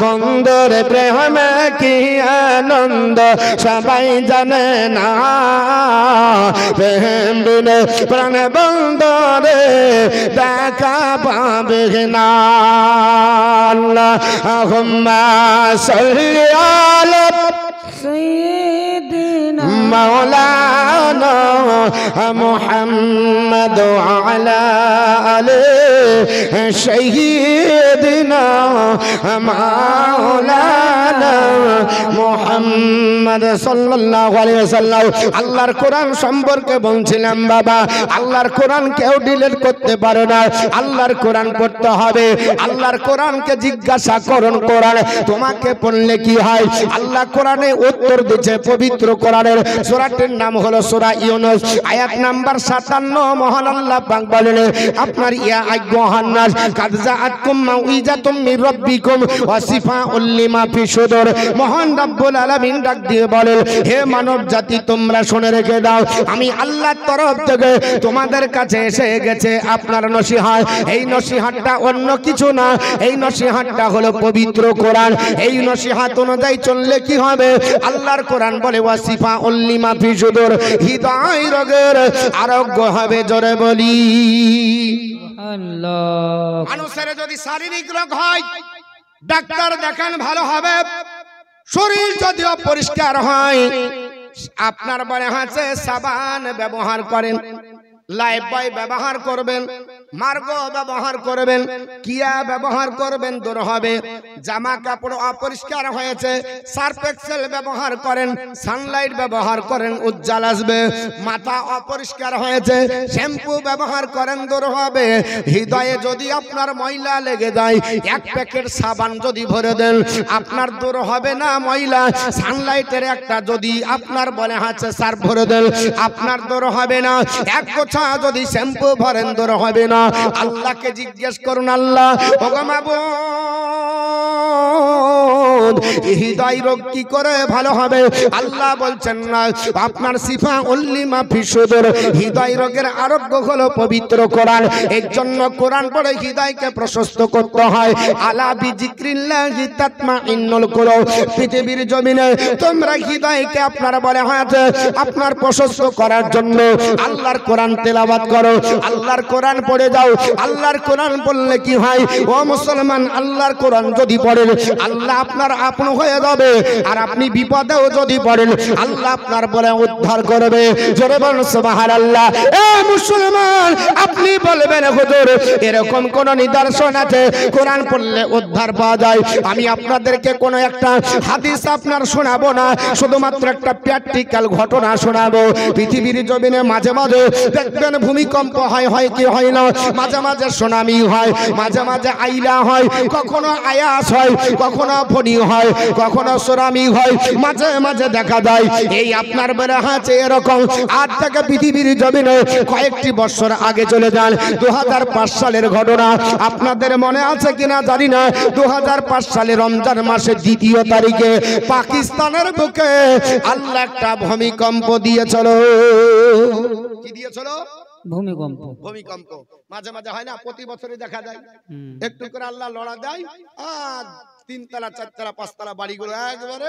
বন্ধরে প্রেমে কি আনন্দ সবাই জানে না, প্রেম বিনে প্রাণ বন্ধরে দেখা পাবে না। আল্লাহুম্মা সাল্লি আলা সাইয়্যিদিনা মাওলানা মুহাম্মদ ওয়া আলা আলি সাইয়্যিদিনা মাওলানা মুহাম্মদ সাল্লাল্লাহু আলাইহি ওয়াসাল্লাম। আল্লাহর কোরআন সম্পর্কে বলছিলাম বাবা, আল্লাহর কোরআন কেউ ডিলিট করতে পারে না, আল্লাহর কোরআন পড়তে হবে। আল্লাহর কোরআনকে জিজ্ঞাসা করুন, কোরআন তোমাকে পড়লে কি হয়? আল্লাহ কোরআনে উত্তর দিচ্ছে। পবিত্র কোরআনের সূরাটির নাম হলো সূরা ইউনূস, আয়াত নাম্বার 57। মহান আল্লাহ পাক বলেন, আপনার ইয়া আইয়ুহান নাস কাদ জাআতকুম মাউইজাতুম মির রাব্বিকুম ওয়া শিফাউল লিমা ফি সুদুর। মহান রব্বুল আলামিন ডাক দিয়ে বলেন, হে মানব জাতি তোমরা শুনে রেখে দাও, আমি আল্লাহর তরফ থেকে তোমাদের কাছে এসে গেছে আপনার নসিহত। এই নসিহতটা অন্য কিছু না, এই নসিহতটা হলো পবিত্র কোরআন। এই নসিহত অনুযায়ী চললে কি হবে? আল্লাহর কোরআন বলে ওয়া শিফাউল লিমা ফি সুদুর, হৃদয় রোগের আরোগ্য হবে। জোরে বলি আল্লাহ। মানুষের যদি শারীরিক রোগ হয় ডাক্তার দেখান, ভালো হবে। শরীর যদি পরিষ্কার হয়, আপনার বলে হাতে সাবান ব্যবহার করেন, লাইফবয় ব্যবহার করবেন, মার্গো ব্যবহার করবেন, কিয়া ব্যবহার করবেন, দূর হবে। জামা কাপড় অপরিষ্কার হয়েছে, সার্ফ এক্সেল ব্যবহার করেন, সানলাইট ব্যবহার করেন, উজ্জ্বল আসবে। মাথা অপরিষ্কার হয়েছে, শ্যাম্পু ব্যবহার করেন, দূর হবে। হৃদয়ে যদি আপনার ময়লা লেগে যায়, এক প্যাকেট সাবান যদি ভরে দেন, আপনার দূর হবে না ময়লা। সানলাইটের একটা যদি আপনার বলে হাতে সার্ফ ভরে দেন, আপনার দূর হবে না। এক গোছা যদি শ্যাম্পু ভরেন, দূর হবে না। আল্লাহকে জিজ্ঞেস করুন, আল্লাহ ওগো মাবুদ, হৃদয় রোগ কি করে ভালো হবে? আল্লাহ বলছেন না, আপনার শিফাউল লিমা ফি সুদুর, হৃদয় রোগের আরোগ্য হলো পবিত্র কোরআন। এর জন্য কোরআন পড়ে হৃদয়কে প্রশস্ত করতে হয়। আলা বিজিক্রিল্লাহি তাতমাইন্নুল কুলুব। পৃথিবীর জমিনে তোমরা হৃদয়কে আপনার বলে হাতে আপনার প্রশস্ত করার জন্য আল্লাহর কোরআন তেলাওয়াত করো, আল্লাহর কোরআন পড়ে যাও। আল্লাহর কোরআন পড়লে কি হয় ও মুসলমান? আল্লাহর কোরআন যদি পড়েন, আল্লাহ আপনার আপন হয়ে যাবে। আর আপনি বিপদেও যদি পড়েন, আল্লাহ আপনার বলে উদ্ধার করবে। জোরে বলুন সুবহানাল্লাহ। এ মুসলমান, আপনি বলবেন হুজুর এরকম কোন নিদর্শন আছে কোরআন পড়লে উদ্ধার পাওয়া যায়? আমি আপনাদেরকে কোন একটা হাদিস আপনার শোনাবো না, শুধুমাত্র একটা প্র্যাকটিক্যাল ঘটনা শোনাবো। পৃথিবীর জমিনে মাঝে মাঝে দেখবেন ভূমিকম্প হয়, হয় কি হয় না, মাঝে মাঝে সুনামি হয়, মাঝে মাঝে আইলা হয়, কখনো আয়াস হয়, কখনো ফনি হয়, কখনো সুনামি হয়, মাঝে মাঝে দেখা যায়। এই আপনার বেড়ে আছে এরকম। আজ থেকে পৃথিবীর জমিনে কয়েকটি বছর আগে চলে যান, 2005 সালের ঘটনা। আপনাদের মনে আছে কিনা জানি না, 2005 সালে রমজান মাসের 2 তারিখে পাকিস্তানের বুকে আল্লাহ একটা ভূমিকম্প দিয়েছিল। কি দিয়েছিল? ভূমিকম্প। ভূমিকম্প মাঝে মাঝে হয় না, প্রতি বছরই দেখা যায়। একটু করে আল্লাহ লড়া দেয়, আর তিনতলা চারতলা পাঁচতলা বাড়িগুলো একবারে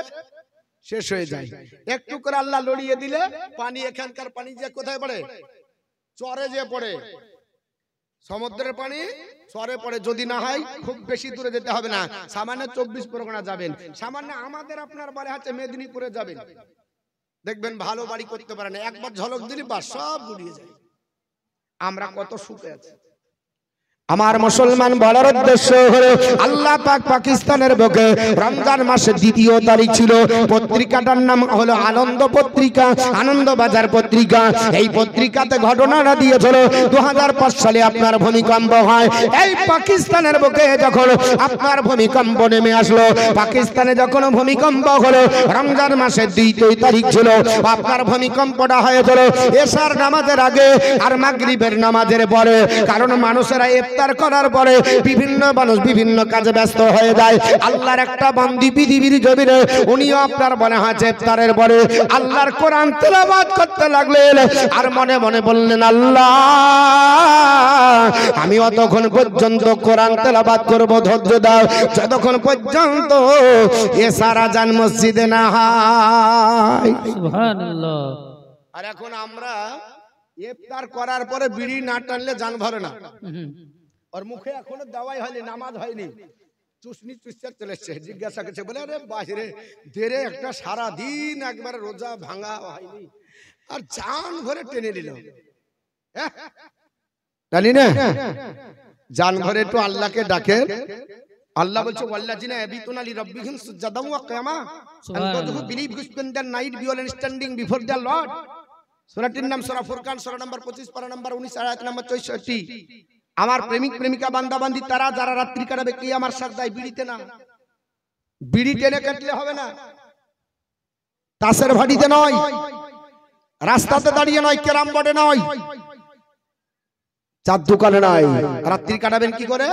শেষ হয়ে যায়। একটু করে আল্লাহ লড়িয়ে দিলে পানি, এখানকার পানি যে কোথায় পড়ে? চরে যে পড়ে, সমুদ্রের পানি চরে পড়ে। যদি না হয় খুব বেশি দূরে যেতে হবে না, সামান্য 24 পরগনা যাবেন, সামান্য আমাদের আপনার বাড়ি আছে মেদিনীপুরে যাবেন, দেখবেন ভালো বাড়ি করতে পারে না, একবার ঝলক দিলে বা সব গুড়িয়ে যায়। আমরা কত সুখে আছি। আমার মুসলমান বলার উদ্দেশ্য হলো আল্লাহ পাক পাকিস্তানের বুকে রমজান মাসের 2 তারিখ ছিল, পত্রিকাটার নাম হলো আনন্দ পত্রিকা, আনন্দবাজার পত্রিকা। এই পত্রিকাতে ঘটনাটা দিয়েছিল 2005 সালে আপনার ভূমিকম্প হয়। এই পাকিস্তানের বুকে যখন আপনার ভূমিকম্প নেমে আসলো, পাকিস্তানে যখন ভূমিকম্প হলো রমজান মাসের 2 তারিখ ছিল, আপনার ভূমিকম্পটা হয়েছিল এশার নামাজের আগে আর মাগরিবের নামাজের পরে। কারণ মানুষেরা ইফতার করার পরে বিভিন্ন মানুষ বিভিন্ন কাজে ব্যস্ত হয়ে যায়। আল্লাহর একটা বান্দি পৃথিবীর জমিনে উনিও আপনার মনে হয়েছে ইফতারের পরে আল্লাহর কোরআন তেলাওয়াত করতে লাগলেন আর মনে মনে বললেন, আল্লাহ আমি অতক্ষণ পর্যন্ত কোরআন তেলাওয়াত করব, ধৈর্য দাও যতক্ষণ পর্যন্ত এশার আযান মসজিদে না হয়। সুবহানাল্লাহ। আর এখন আমরা ইফতার করার পরে বিড়ি না টানলে জান ভরে না। ওর মুখে এখনো দাওয়াই হয়নি, নামাজ হয়নি, চুষনি চুষার চলে এসছে। জিজ্ঞাসা করছে, বলে আরে বাহিরে দেরে একটা সারা দিন একবারে রোজা ভাঙা হয়নি আর জান ভরে টেনে নিল। জানি না জান ভরে একটু আল্লাহকে ডাকে। আল্লাহ বলছে, ওয়াল্লাযিনা ইয়াবিতুনা লিরাব্বিহিম সুজদান ওয়া কিয়ামা, and those who believe who spend their night violent standing before their Lord। সূরাটির নাম সূরা ফুরকান, সূরা নম্বর 25, পারা নম্বর 19, আয়াত নম্বর 64। আমার প্রেমিক প্রেমিকা বান্দা বান্দি তারা যারা রাত্রি কাটাবে কিয়ামার সাজদায়, বিড়িতে না, বিড়ি টেনে কাটলে হবে না, তাসের ভাটিতে নয়, রাস্তাতে দাঁড়িয়ে নয়, ক্যারাম বোর্ডে নয়, চার দোকানে নয়। রাত্রি কাটাবেন কি করে?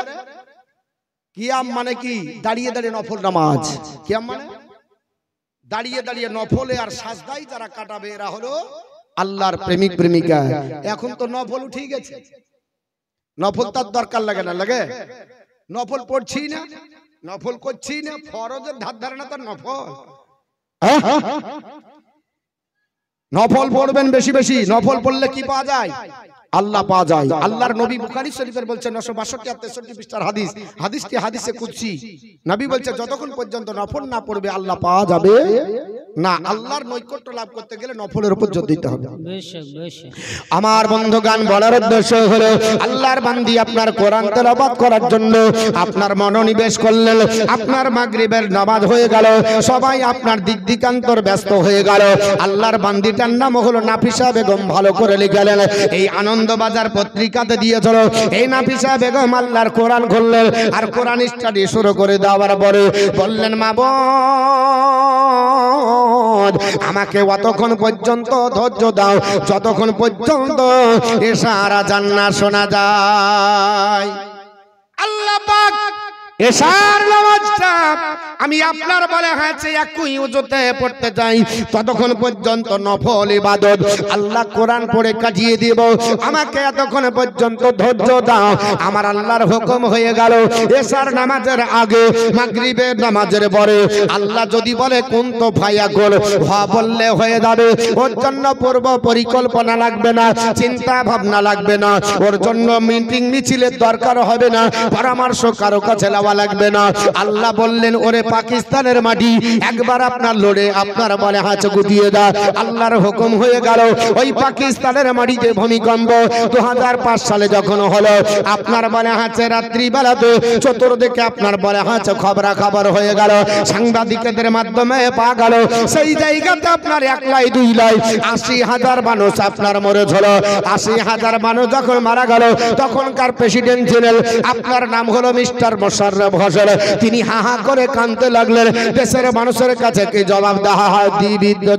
কিয়াম মানে কি? দাঁড়িয়ে দাঁড়িয়ে নফল নামাজ। কিয়াম মানে দাঁড়িয়ে দাঁড়িয়ে নফলে আর সাজদাই যারা কাটাবে এরা হলো আল্লাহর প্রেমিক প্রেমিকা। এখন তো নফল উঠে গেছে, নফল তার দরকার লাগে না, লাগে নফল পড়ছি না, নফল করছি না, ফরজের ধার ধারে না তার নফল। নফল পড়বেন বেশি বেশি, নফল পড়লে কি পাওয়া যায়? আল্লাহ পাওয়া যায়। আল্লাহর নবী বুখারী শরীফের বলছেন 962 আর 63 পৃষ্ঠার হাদিস, হাদিসটি হাদিসে কুদসি। নবী বলছে যতক্ষণ পর্যন্ত নফল না পড়বে আল্লাহ পাওয়া যাবে না। আল্লাহর নৈকট্য লাভ করতে গেলে নফলের উপর জোর দিতে হবে। আমার বন্ধুগণ বলার উদ্দেশ্য হলো আল্লাহর বান্দি আপনার কোরআন তেলাওয়াত করার জন্য আপনার মনোনিবেশ করলেন, আপনার মাগরিবের নামাজ হয়ে গেল, সবাই আপনার দিক দিকান্তর ব্যস্ত হয়ে গেল। আল্লাহর বান্দিটার নাম হলো নাফিসা বেগম, ভালো করে লিখলেন। এই আনন্দবাজার পত্রিকাতে দিয়েছিল। এই নাফিসা বেগম আল্লাহর কোরআন খুললেন আর কোরআন স্টাডি শুরু করে দেওয়ার পরে বললেন, মা বোন আমাকে অতক্ষণ পর্যন্ত ধৈর্য দাও যতক্ষণ পর্যন্ত এশার আযান না শোনা যায়। আল্লাহ পাক এশার নামাজটা আমি আপনার বলে হয়েছে একই ওজোতে পড়তে চাই, ততক্ষণ পর্যন্ত নফল ইবাদত আল্লাহ কোরআন পড়ে কাজিয়ে দিব। আমাকে এতক্ষণ পর্যন্ত ধৈর্য দাও। আমার আল্লাহর হুকুম হয়ে গেল এশার নামাজের আগে মাগরিবের নামাজের পরে আল্লাহ যদি বলে কুনতু ফায়াকুন, হ্যাঁ বললে হয়ে যাবে। ওর জন্য পূর্ব পরিকল্পনা লাগবে না, চিন্তা ভাবনা লাগবে না, ওর জন্য মিটিং মিছিলের দরকার হবে না, পরামর্শ কারো কাছে লওয়া লাগবে না। আল্লাহ বললেন, ওরে পাকিস্তানের মাটি একবার আপনার লড়ে আপনার বলে হাঁচ গুটিয়ে দা। আল্লাহর হুকুম হয়ে গেল ওই পাকিস্তানের মাটিতে ভূমিকম্প 2005 সালে যখন হলো আপনার বলে হাঁচে রাত্রি বেলাতে চতুর্দিকে আপনার বলে হাঁচ খবরা খবর হয়ে গেল, সাংবাদিকদের মাধ্যমে পাওয়া গেল সেই জায়গাতে আপনার 1 লাই 2 লাই 80,000 মানুষ আপনার মরেছিল। 80,000 মানুষ যখন মারা গেল তখনকার প্রেসিডেন্ট ছিলেন আপনার নাম হলো মিস্টার মোশাররফ হোসেন। তিনি হা হা করে কাঁদতে লাগলেন, দেশের মানুষের কাছে কি জবাব দেওয়া হয়?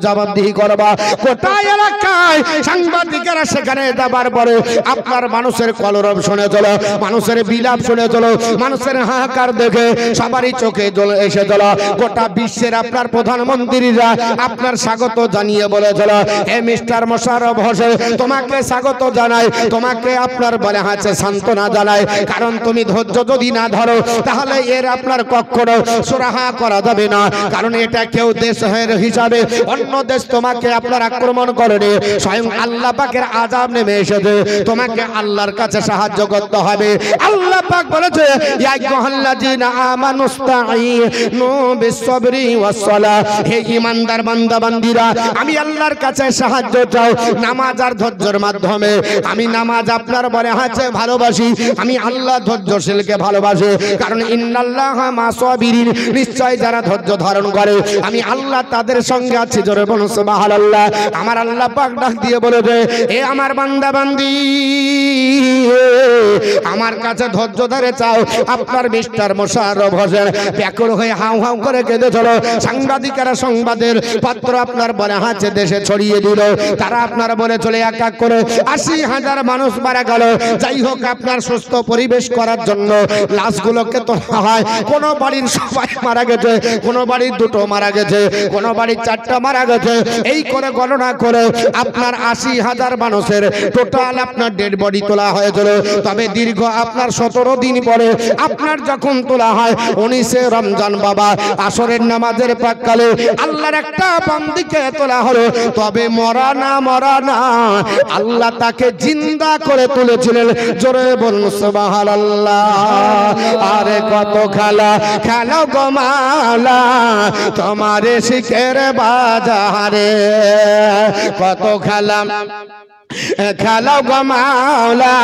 জবাবদিহি করবা। কোথায় এলাকায় সাংবাদিকেরা সেখানে যাবার পরে আপনার মানুষের কলরব শুনে চলো, মানুষের বিলাপ শুনে চলো, মানুষের হাহাকার দেখে সবারই চোখে জল এসে চলো। গোটা বিশ্বের আপনার প্রধানমন্ত্রীরা আপনার স্বাগত জানিয়ে বলে চলো, হে মিস্টার মোশাররফ হোসেন তোমাকে স্বাগত জানাই, তোমাকে আপনার বলে হাঁচে সান্ত্বনা জানাই, কারণ তুমি ধৈর্য যদি না ধরো তাহলে এর আপনার কখনো সুরাহা করা যাবে না, কারণ এটা কেউ দেশের হিসাবে অন্য দেশ তোমাকে আপনার আক্রমণ করেনি, স্বয়ং আল্লাহ পাকের আযাব নেমে এসেছে, তোমাকে আল্লাহর কাছে সাহায্য করতে হবে। আল্লাহ পাক বলেছে ইয়া আইয়ুহাল্লাযীনা আমানুস্তাঈনু বিস-সাবরি ওয়াস-সালাহ, হে ঈমানদার বান্দা বান্দীরা আমি আল্লাহর কাছে সাহায্য চাও নামাজ আর ধৈর্যের মাধ্যমে। আমি নামাজ আপনার বলে আছে ভালোবাসি, আমি আল্লাহ ধৈর্যশীলকে ভালোবাসি, কারণ ইন্নাল্লাহা মা'আস-সাবিরিন, নিশ্চয় যারা ধৈর্য ধারণ করে আমি আল্লাহ তাদের সঙ্গে আছি। জোরে বলুন সুবহানাল্লাহ। আমার আল্লাহ পাক ডাক দিয়ে বলেছে এ আমার বান্দা বান্দি আমার কাছে ধৈর্য ধরে চাও। আপনার মিস্টার মোশাররফ হোসেন ব্যাকুল হয়ে হাউ হাউ করে কেঁদে চলো, সাংবাদিকেরা সংবাদের পত্র আপনার বলে হাতে দেশে ছড়িয়ে দিল, তারা আপনার বলে চলে এক এক করে ৮০,০০০ মানুষ মারা গেল। যাই হোক আপনার সুস্থ পরিবেশ করার জন্য লাশগুলোকে তোলা হয়, কোন বাড়ির সবাই মারা গেছে, কোন বাড়ির দুটো মারা গেছে, কোন বাড়ির ৪টা মারা গেছে, এই করে গণনা করে আপনার ৮০,০০০ মানুষের টোটাল আপনার ডেড বডি তোলা হয়েছিল। তবে দীর্ঘ আপনার ১৭ দিন পরে আপনার যখন তোলা হয় ১৯শে রমজান বাবা আসরের নামাজের প্রাক্কালে আল্লাহর একটা বান্দিকে তোলা হলো, তবে মরা না আল্লাহ তাকে জিন্দা করে তুলেছিলেন। জোরে বলুন সুবহানাল্লাহ। আরে কত খেলা গো মাওলা তোমার শিখের বাজারে, কত খেলা গো মাওলা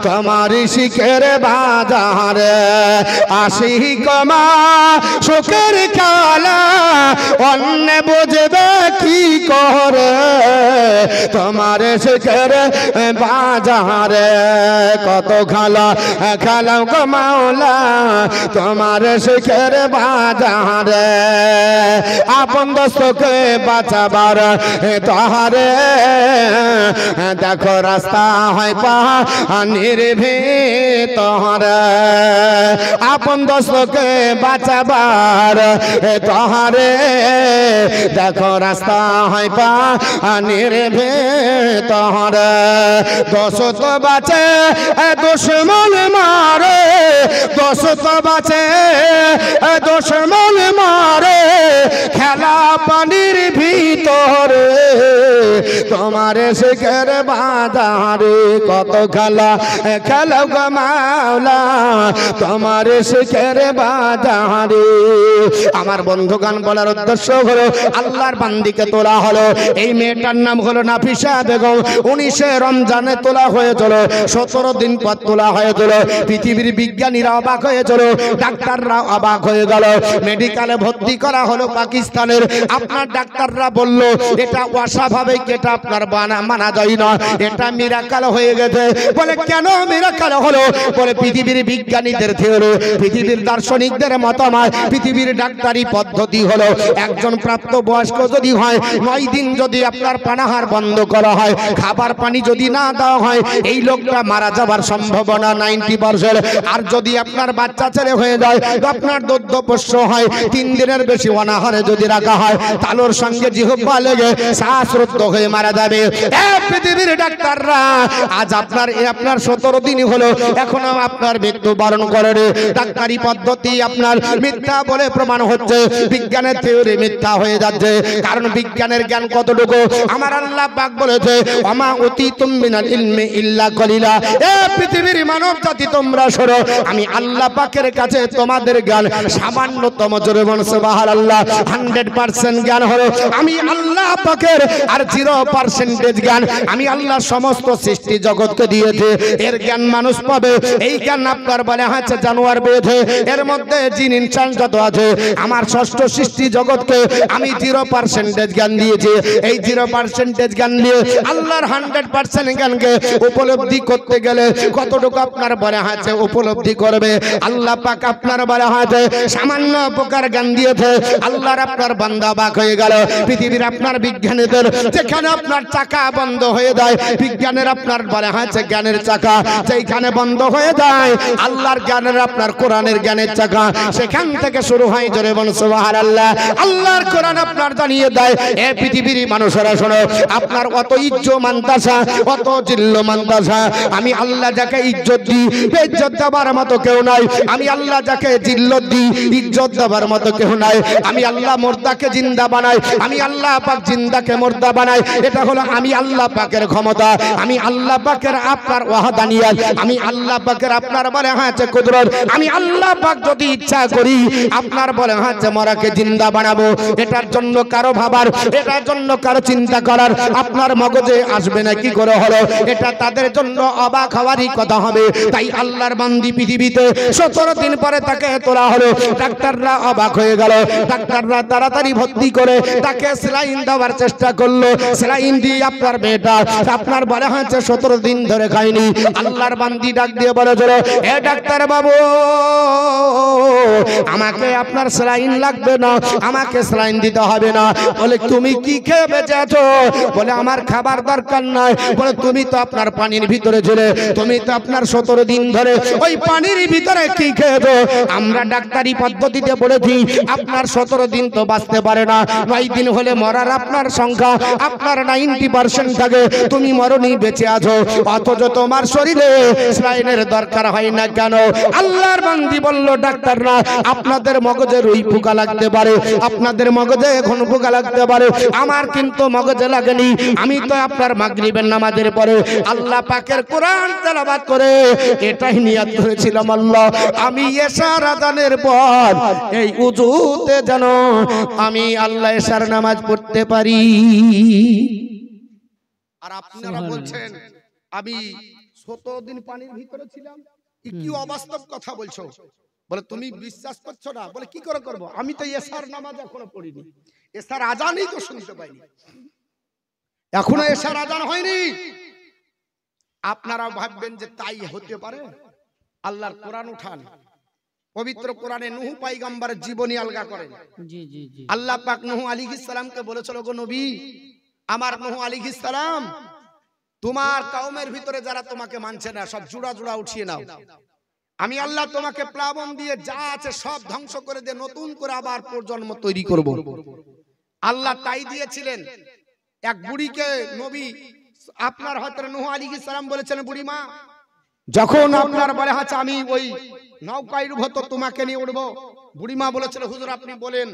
তোমার শিখের বাজারে, আশিক মা সুখের খেলা অন্য বুঝবে কি করে, তোমার শিখের বাজারে কত খেলা গো মাওলা তোমার শিখের বাজারে, আপন দোস্তকে বাঁচাবার তাহারে দেখো রাস্তা হয় পানির ভিতর, আপন দোস্তকে বাঁচাবার তাহারে দেখো রাস্তা হয় পানির ভিতর, দোষ তো বাঁচে দুশমন মারে, দোষ তো বাঁচে দুশমন মারে, খেলা পানির ভিতরে তোমার শিখের বাজারে, কত খেলা গো মাওলা তোমার শিখের বাজারে। আমার বন্ধুগান বলার উদ্দেশ্য হলো আল্লাহর বান্দিকে তোলা হলো, এই মেয়েটার নাম হলো নাফিসা বেগম, ১৯শে রমজানে তোলা হয়েছিল, ১৭ দিন পর তোলা হয়েছিল। পৃথিবীর বিজ্ঞানীরা অবাক হয়েছিল, ডাক্তাররা অবাক হয়ে গেল, মেডিকেলে ভর্তি করা হলো পাকিস্তানের, আপনার ডাক্তাররা বলল এটা অস্বাভাবিক, এটা আপনার মানা যায় না, এটা মিরাকেল হয়ে গেছে। বলে কেন মিরাকেল হলো? বলে পৃথিবীর বিজ্ঞানীদের থিওরি, পৃথিবীর দার্শনিকদের মতামত, পৃথিবীর ডাক্তারি পদ্ধতি হলো একজন প্রাপ্ত বয়স্ক যদি হয় ৯ দিন যদি আপনার পানাহার বন্ধ করা হয়, খাবার পানি যদি না দেওয়া হয়, এই লোকটা মারা যাবার সম্ভাবনা 90%। আর যদি আপনার বাচ্চা ছেলে হয়ে যায়, আপনার দোদ্দপোষ্য হয়, 3 দিনের বেশি অনাহারে যদি রাখা হয়, তালুর সঙ্গে জিহ্বা লেগে শ্বাসরুদ্ধ হয়ে মারা যাবে। পৃথিবীর ডাক্তাররা আজ আপনার 17 দিন হলো এখনো আপনার মৃত্যু বরণ করে। ডাক্তারি পদ্ধতি আপনার মিথ্যা বলে প্রমাণ হচ্ছে, বিজ্ঞানের থিওরি মিথ্যা হয়ে যাচ্ছে, কারণ বিজ্ঞানের জ্ঞান কতটুকু আমার আল্লাহ পাক বলেছে ওমা উতিতুম মিনাল ইলমি ইল্লা কলিলা। এ পৃথিবীর মানব জাতি তোমরা শোনো, আমি আল্লাহ পাকের কাছে তোমাদের জ্ঞান সামান্যতম। জোরে বলুন সুবহানাল্লাহ। 100% জ্ঞান হলো আমি আল্লাহ পাকের, আর 0% জ্ঞান আমি আল্লাহ সমস্ত সৃষ্টি জগৎকে দিয়েছে। এর জ্ঞান মানুষ পাবে, এই জ্ঞান আপনার বলে আছে জানোয়ার বেঁধে, এর মধ্যে জিন ইনসান যত আছে আমার ষষ্ঠ সৃষ্টি জগৎকে আমি 0% জ্ঞান দিয়েছি। এই 0% জ্ঞান দিয়ে আল্লাহর 100% জ্ঞানকে উপলব্ধি করতে গেলে কতটুকু আপনার বলে আছে উপলব্ধি করবে? আল্লাহ পাক আপনার বলে আছে সামান্য প্রকার জ্ঞান দিয়েছে, আল্লাহর আপনার বান্দা বাক হয়ে গেল। পৃথিবীর আপনার বিজ্ঞানীদের যেখানে যেখানে আপনার চাকা বন্ধ হয়ে যায়, বিজ্ঞানের আপনার বলে হচ্ছে জ্ঞানের চাকা যেখানে বন্ধ হয়ে যায়, আল্লাহর জ্ঞানের আপনার কোরআনের জ্ঞানের চাকা সেখান থেকে শুরু হয়। জোরে বলুন সুবহানাল্লাহ। আল্লাহর কোরআন আপনার জানিয়ে দেয়, এ পৃথিবীর মানুষেরা শোনো, আপনার অত ইজ্জত মানতাসা, অত জিল্ল মানতাসা, আমি আল্লাহ যাকে ইজ্জত দিই ইজ্জত দেবার মতো কেউ নাই। আমি আল্লাহ যাকে জিল্লত দিই ইজ্জত দেবার মতো কেউ নাই। আমি আল্লাহ মুর্দাকে জিন্দা বানাই, আমি আল্লাহ পাক জিন্দাকে মুর্দা বানাই। এটা হলো আমি আল্লাহ পাকের ক্ষমতা, আমি আল্লাহ পাকের আপনার ওয়াহদানিয়ত, আমি আল্লাহ পাকের আপনার বলে হচ্ছে কুদরত। আমি আল্লাহ পাক যদি ইচ্ছা করি আপনার বলে হচ্ছে মরাকে জিন্দা বানাবো। এটার জন্য কারো ভাবার, এটার জন্য কারো চিন্তা করার আপনার মগজে আসবে না কি করে হলো, এটা তাদের জন্য অবাক হওয়ারই কথা হবে। তাই আল্লাহর বান্দি পৃথিবীতে 17 দিন পরে তাকে তোলা হলো। ডাক্তাররা অবাক হয়ে গেল, ডাক্তাররা তাড়াতাড়ি ভর্তি করে তাকে সেলাইন দেওয়ার চেষ্টা করলো। সেলাইন দিয়ে আপনার বেটা আপনার বলা হচ্ছে 17 দিন ধরে খায়নি। আল্লাহর বান্দি ডাক দিয়ে বলে চলো, এ ডাক্তার বাবু আমাকে আপনার সেলাইন লাগবে না, আমাকে সেলাইন দিতে হবে না। বলে তুমি কি খেয়ে বেঁচে আছো? বলে আমার খাবার দরকার নাই। বলে তুমি তো আপনার পানির ভিতরে ছিলে, তুমি তো আপনার 17 দিন ধরে ওই পানির ভিতরে কি খেয়েছো? আমরা ডাক্তারি পদ্ধতিতে বলেছি আপনার 17 দিন তো বাঁচতে পারে না, 9 দিন হলে মরার আপনার সংখ্যা আপনার 90% থাকে। তুমি মরনি, বেঁচে আছো, অথচ তোমার শরীরে সেলাইনের দরকার হয় না কেন? আল্লাহর বান্দি বলল, ডাক্তার না, আপনাদের মগজে রুই পোকা লাগতে পারে, আপনাদের মগজে ঘন পোকা লাগতে পারে, আমার কিন্তু মগজে লাগেনি। আমি তো আপনার মাগরিবের নামাজের পরে আল্লাহ পাকের কোরআন তেলাওয়াত করে এটাই নিয়ত করেছিলাম, আল্লাহ আমি এশার আযানের পর এই উযুতে যেন আমি আল্লাহ এশার নামাজ পড়তে পারি। আর আপনারা বলছেন আমি 17 দিন পানির ভিতরে ছিলাম, কি অবাস্তব কথা বলছো। বলে তুমি বিশ্বাস করছো না? বলে কি করে করব, আমি তো এশার নামাজ এখনো পড়িনি, এশার আযানই তো শুনতে পাইনি, এখনো এশার আযান হয়নি। আপনারা ভাববেন যে তাই হতে পারে? আল্লাহর কোরআন উঠান, পবিত্র কোরআনে নূহ পয়গম্বরের জীবনী আলগা করেন। জি জি জি। আল্লাহ পাক নূহ আলাইহিস সালামকে বলেছিল, গো নবী আমার নূহ আলাইহিস সালাম, তোমার কওমের ভিতরে যারা তোমাকে মানছে না সব জুড়া জুড়া উঠিয়ে নাও। আমি আল্লাহ তোমাকে প্লাবন দিয়ে যা আছে সব ধ্বংস করে দিয়ে নতুন করে আবার প্রজন্ম তৈরি করব। আল্লাহ তাই দিয়েছিলেন। এক বুড়িকে নবী আপনার হযরত নূহ আলাইহিস সালাম বলেছেন, বুড়ি মা যখন আপনার বলে আছে আমি ওই নৌকায় উঠবো তো তোমাকে নিয়ে উঠবো। বুড়ি মা বলেছিল, হুজুর আপনি বলেন।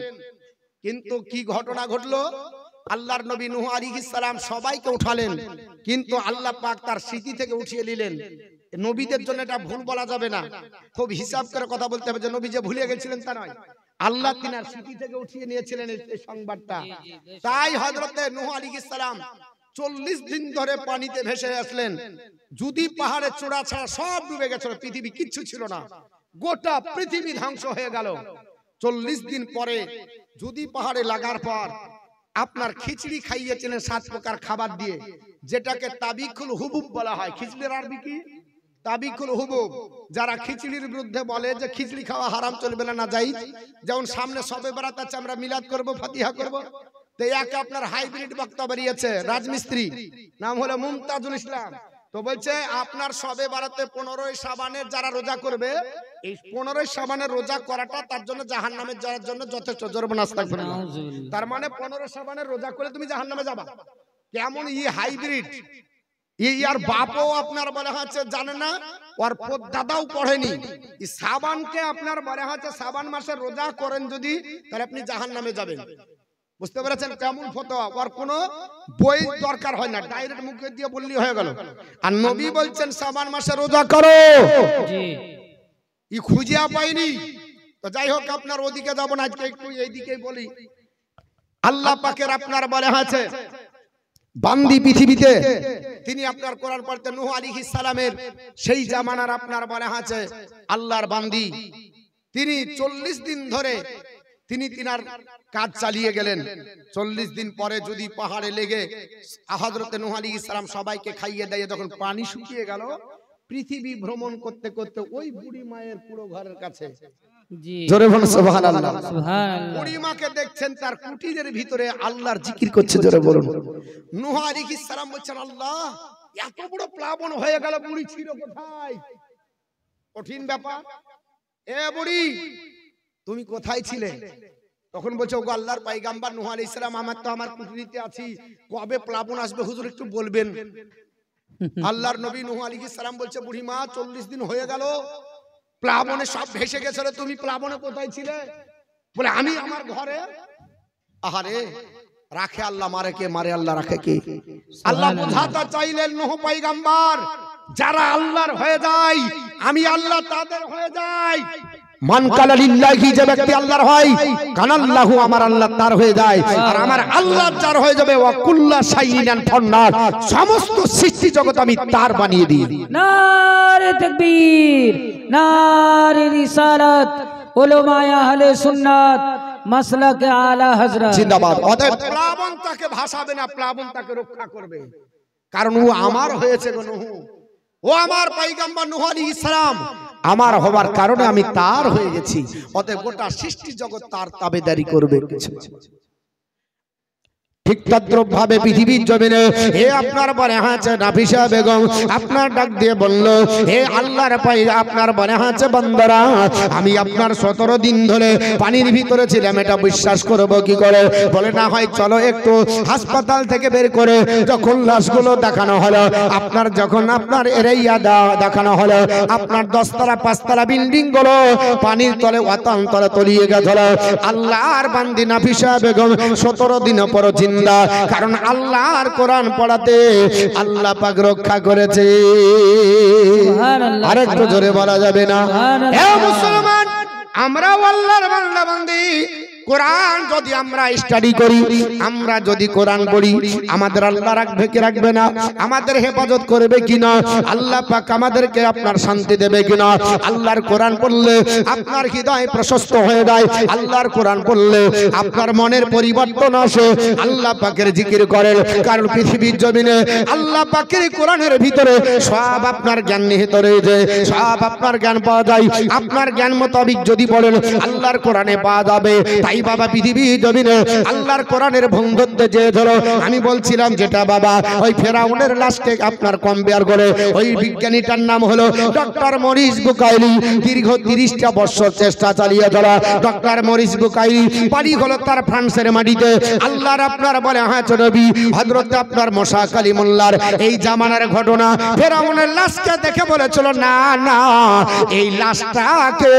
কিন্তু কি ঘটনা ঘটলো, আল্লাহর নবী নূহ আলাইহিস সালাম সবাইকে উঠালেন, কিন্তু আল্লাহ পাক তার স্মৃতি থেকে উঠিয়ে নিলেন। নবীদের জন্য এটা ভুল বলা যাবে না, খুব হিসাব করে কথা বলতে হবে যে নবী যে ভুলে গেছিলেন তা নয়, আল্লাহ তিনার স্মৃতি থেকে উঠিয়ে নিয়েছিলেন এই সংবাদটা। তাই হযরত নূহ আলাইহিস সালাম 40 দিন ধরে পানিতে ভেসে আসলেন। যদি পাহাড়ের চূড়া ছাড়া সব ডুবে গেছিল, পৃথিবী কিচ্ছু ছিল না, গোটা পৃথিবী ধ্বংস হয়ে গেল। 40 দিন পরে যদি পাহাড়ে লাগার পর আপনার খিচড়ি খাইয়েছিলেন 7 প্রকার খাবার দিয়ে, যেটাকে তাবিকুল হুবুব বলা হয়। খিচড়ির আরবি কি? তাবিকুল হুবুব। যারা খিচড়ির বিরুদ্ধে বলে যে খিচড়ি খাওয়া হারাম, চলবে না, জায়েজ, যেমন সামনে সবে বরাত আছে, আমরা মিলাদ করব, ফাতিহা করব, তো একে আপনার হাইব্রিড বক্তা বেরিয়েছে রাজমিস্ত্রি, নাম হলো মুমতাজুল ইসলাম। তো বলছে আপনার সবে বারাতে 15ই শাবানের যারা রোজা করবে, এই 15ই শাবানের রোজা করাটা তার জন্য জাহান্নামে যাওয়ার জন্য যথেষ্ট। জোরবনা আস্তাগফিরুল্লাহ। তার মানে 15 শাবানের রোজা করলে তুমি জাহান্নামে যাবা। কেমন ই হাইব্রিড, ইয়ার বাপও আপনার বলা হচ্ছে জানে না, ওর দাদাও পড়েনি। এই শাবানকে আপনার বলা হচ্ছে শাবান মাসের রোজা করেন যদি, তাহলে আপনি জাহান্নামে যাবেন। বুঝতে পেরেছেন কেমন ফতোয়া? ওর কোনো বই দরকার হয় না, ডাইরেক্ট মুখে দিয়ে বললেই হয়ে গেল। আর নবী বলছেন শাবান মাসে রোজা করো, জি ই খুঁজিয়া পাইনি। তো যাই হোক, আপনার ওদিকে যাব না, আজকে একটু এইদিকেই বলি। আল্লাহ পাকের আপনার বলে আছে বান্দি পৃথিবীতে, তিনি আপনার কোরআন পড়তে নূহ আলাইহিস সালামের সেই জামানার আপনার বলে আছে আল্লাহর বান্দি, তিনি 40 দিন ধরে তিনি তিনার কাজ চালিয়ে গেলেন। 40 দিন পরে যদি পাহাড়ে লেগে হযরত নূহ আলাইহিস সালাম সবাইকে খাইয়ে দিয়ে যখন পানি শুকিয়ে গেল, পৃথিবী ভ্রমণ করতে করতে ওই বুড়ি মায়ের পুরো ঘরের কাছে, জি জোরে বলুন সুবহানাল্লাহ, সুবহানাল্লাহ। বুড়ি মাকে দেখছেন তার কুটিরের ভিতরে আল্লাহর জিকির করছে, জোরে বলুন। নূহ আলাইহিস সালাম বলছেন, আল্লাহ এত বড় প্লাবন হয়ে গেল, বুড়ি ছিল কোথায়? কঠিন ব্যাপার। এ বুড়ি তুমি কোথায় ছিলে? তখন বলছে, ওগো আল্লাহর পয়গম্বর নূহ আলাইহিস সালাম, আমার তো আমার কুটিরিতে আছি, কবে প্লাবন আসবে হুজুর একটু বলবেন। আল্লাহর নবী নূহ আলাইহিস সালাম বলছে, বুড়ি মা 40 দিন হয়ে গেল, প্লাবনে সব ভেসে গেছিল, তুমি প্লাবনে কোথায় ছিলে? বলে, আমি আমার ঘরে। আহারে, রাখে আল্লাহ, মারে কে? মারে আল্লাহ, রাখে কে? আল্লাহ বোঝাতে চাইলেন নূহ পয়গম্বর, যারা আল্লাহর হয়ে যায় আমি আল্লাহ তাদের হয়ে যাই। মান কালা লিল্লাহি, যে ব্যক্তি আল্লাহর হয়, কানাল্লাহু, আমার আল্লাহ তার হয়ে যায়। আর আমার আল্লাহ যার হয়ে যাবে, ওয়া কুল্লা শাইইন ফান্নার, সমস্ত সৃষ্টি জগৎ আমি তার বানিয়ে দিই। নারে তাকবীর, নারে রিসালাত, উলামায়ে আহলে সুন্নাত, মাসলাকে আলা হযরত জিন্দাবাদ। অতএব প্লাবন তাকে ভাসাবে না, প্লাবন তাকে রক্ষা করবে, কারণ ও আমার হয়েছে গো নূহ, ও আমার পয়গম্বর নূহ আলাইহিস সালাম, আমার হবার কারণে আমি তার হয়ে গেছি। অতএব গোটা সৃষ্টি জগৎ তার তাবেদারি করবে। ঠিক তদ্রুপ ভাবে পৃথিবীর জমিনে হে আপনার বনে আছে নাফিসা বেগম, আপনার ডাক দিয়ে বলল, হে আল্লাহর পাই, আপনার বনে আছে বান্দারা, আমি আপনার 17 দিন ধরে পানির ভিতরে ছিলাম, এটা বিশ্বাস করব কি করে? বলে, না হয় চলো একটু হাসপাতাল থেকে বের করে যখন লাশগুলো দেখানো হলো, আপনার যখন আপনার এরিয়া দেখানো হলো, আপনার 10 তলা 5 তলা বিল্ডিং গুলো পানির তলে অতন্তরে তলিয়ে গেছিল। আল্লাহর বান্দি নাফিসা বেগম 17 দিন পর জিন্দা, কারণ আল্লাহর কোরআন পড়াতে আল্লাহ পাক রক্ষা করেছে। আরেকটু জোরে বলা যাবে না? হে মুসলমান, আমরাও আল্লাহর বান্দা বান্দি, কোরআন যদি আমরা স্টাডি করি, আমরা যদি কোরআন পড়ি, আমাদের আল্লাহ রাখবে কি রাখবে না? আমাদের হেফাজত করবে কিনা? আল্লাহ পাক আমাদেরকে আপনার শান্তি দেবে কিনা? আল্লাহর কোরআন পড়লে আপনার হৃদয় প্রশস্ত হয়ে যায়, আল্লাহর কোরআন পড়লে আপনার মনের পরিবর্তন আসে। আল্লাহ পাকের জিকির করেন, কারণ পৃথিবীর জমিনে আল্লাহ পাকের কোরআনের ভিতরে সব আপনার জ্ঞান নিহিত রয়েছে, সব আপনার জ্ঞান পাওয়া যায়। আপনার জ্ঞান মোতাবিক যদি পড়েন, আল্লাহর কোরআনে পাওয়া যাবে। তাই বাবা পৃথিবী জমিনে আল্লাহর কোরআনের ভঙ্গ ধরতে যে ধরো, আমি বলছিলাম যেটা বাবা, ওই ফেরাউনের লাশকে আপনার কম্পেয়ার করে, ওই বিজ্ঞানীটার নাম হলো ডক্টর মরিস বুকাইলি। দীর্ঘ 30টা বছর চেষ্টা চালিয়ে যারা ডক্টর মরিস বুকাইলি, বাড়ি হলো তার ফ্রান্সের মাটিতে। আল্লাহর আপনার বলে হ্যাঁ নবী হযরত আপনার মুসা কালিমুল্লাহর এই জামানার ঘটনা, ফেরাউনের লাশকে দেখে বলেছিল, না না, এই লাশটাকে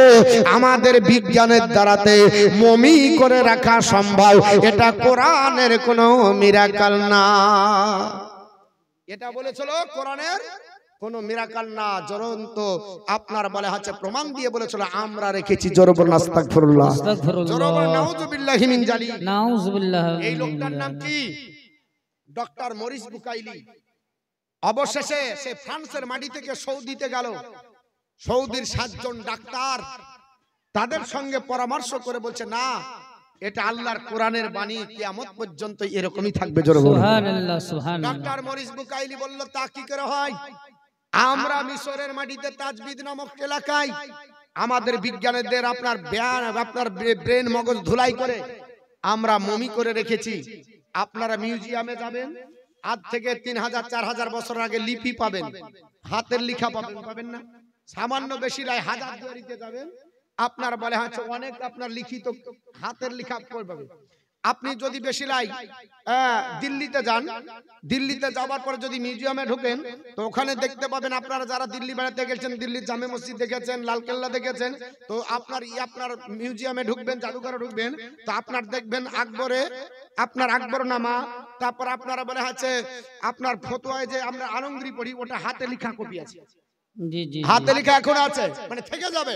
আমাদের বিজ্ঞানের দ্বারাতে মমি করে রাখা সম্ভব, এটা কোরআনের কোনো মিরাকল না। এটা বলেছিল কোরআনের কোন মিরাকল না, জ্বলন্ত আপনার বলে হচ্ছে প্রমাণ দিয়ে বলেছিল, আমরা রেখেছি। জোরে বলুন আস্তাগফিরুল্লাহ, জোরে বলুন নাউযুবিল্লাহি মিন জালি, নাউযুবিল্লাহ। এই লোকটার নাম কি? Doctor Morris Bucaille. অবশেষে সে ফ্রান্সের মাটি থেকে সৌদিতে গেল। সৌদির 7 জন ডাক্তার তাদের সঙ্গে পরামর্শ করে বলছে, না, এটা আল্লাহর কোরআনের বাণী, কিয়ামত পর্যন্ত এরকমই থাকবে। জোরে বলুন সুবহানাল্লাহ, সুবহানাল্লাহ। ডক্টর মরিস বুকাইলি বলল, তা কি করে হয়? আমরা মিশরের মাটিতে তাজবিদ নামক এলাকায় আমাদের বিজ্ঞানীদের আপনার ব্রেন মগজ ধুলাই করে আমরা মমি করে রেখেছি। আপনারা মিউজিয়ামে যাবেন, আজ থেকে 3000-4000 বছর আগে লিপি পাবেন, হাতের লেখা পাবেন, পাবেন না? সামান্য বেশি রায় হাজারদুয়ারিতে যাবেন, আপনার বলে হচ্ছে অনেক আপনার লিখিত হাতের লেখা পাবেন। আপনি যদি বেশি লাই দিল্লিতে যান, দিল্লিতে যাওয়ার পরে যদি মিউজিয়ামে ঢুকেন, তো ওখানে দেখতে পাবেন, আপনারা যারা দিল্লি বেড়াতে গেছেন, দিল্লির জামে মসজিদ দেখেছেন, লালকেল্লা দেখেছেন, তো আপনার মিউজিয়ামে ঢুকবেন, জাদুঘরে ঢুকবেন, তো আপনার দেখবেন আপনার আকবরনামা, তারপর আপনারা বলে হচ্ছে আপনার ফতোয়ায় যে আমরা আলমগীরি পড়ি, ওটা হাতে লেখা কপি আছে। জি জি, হাতে লেখা এখন আছে, মানে থেকে যাবে।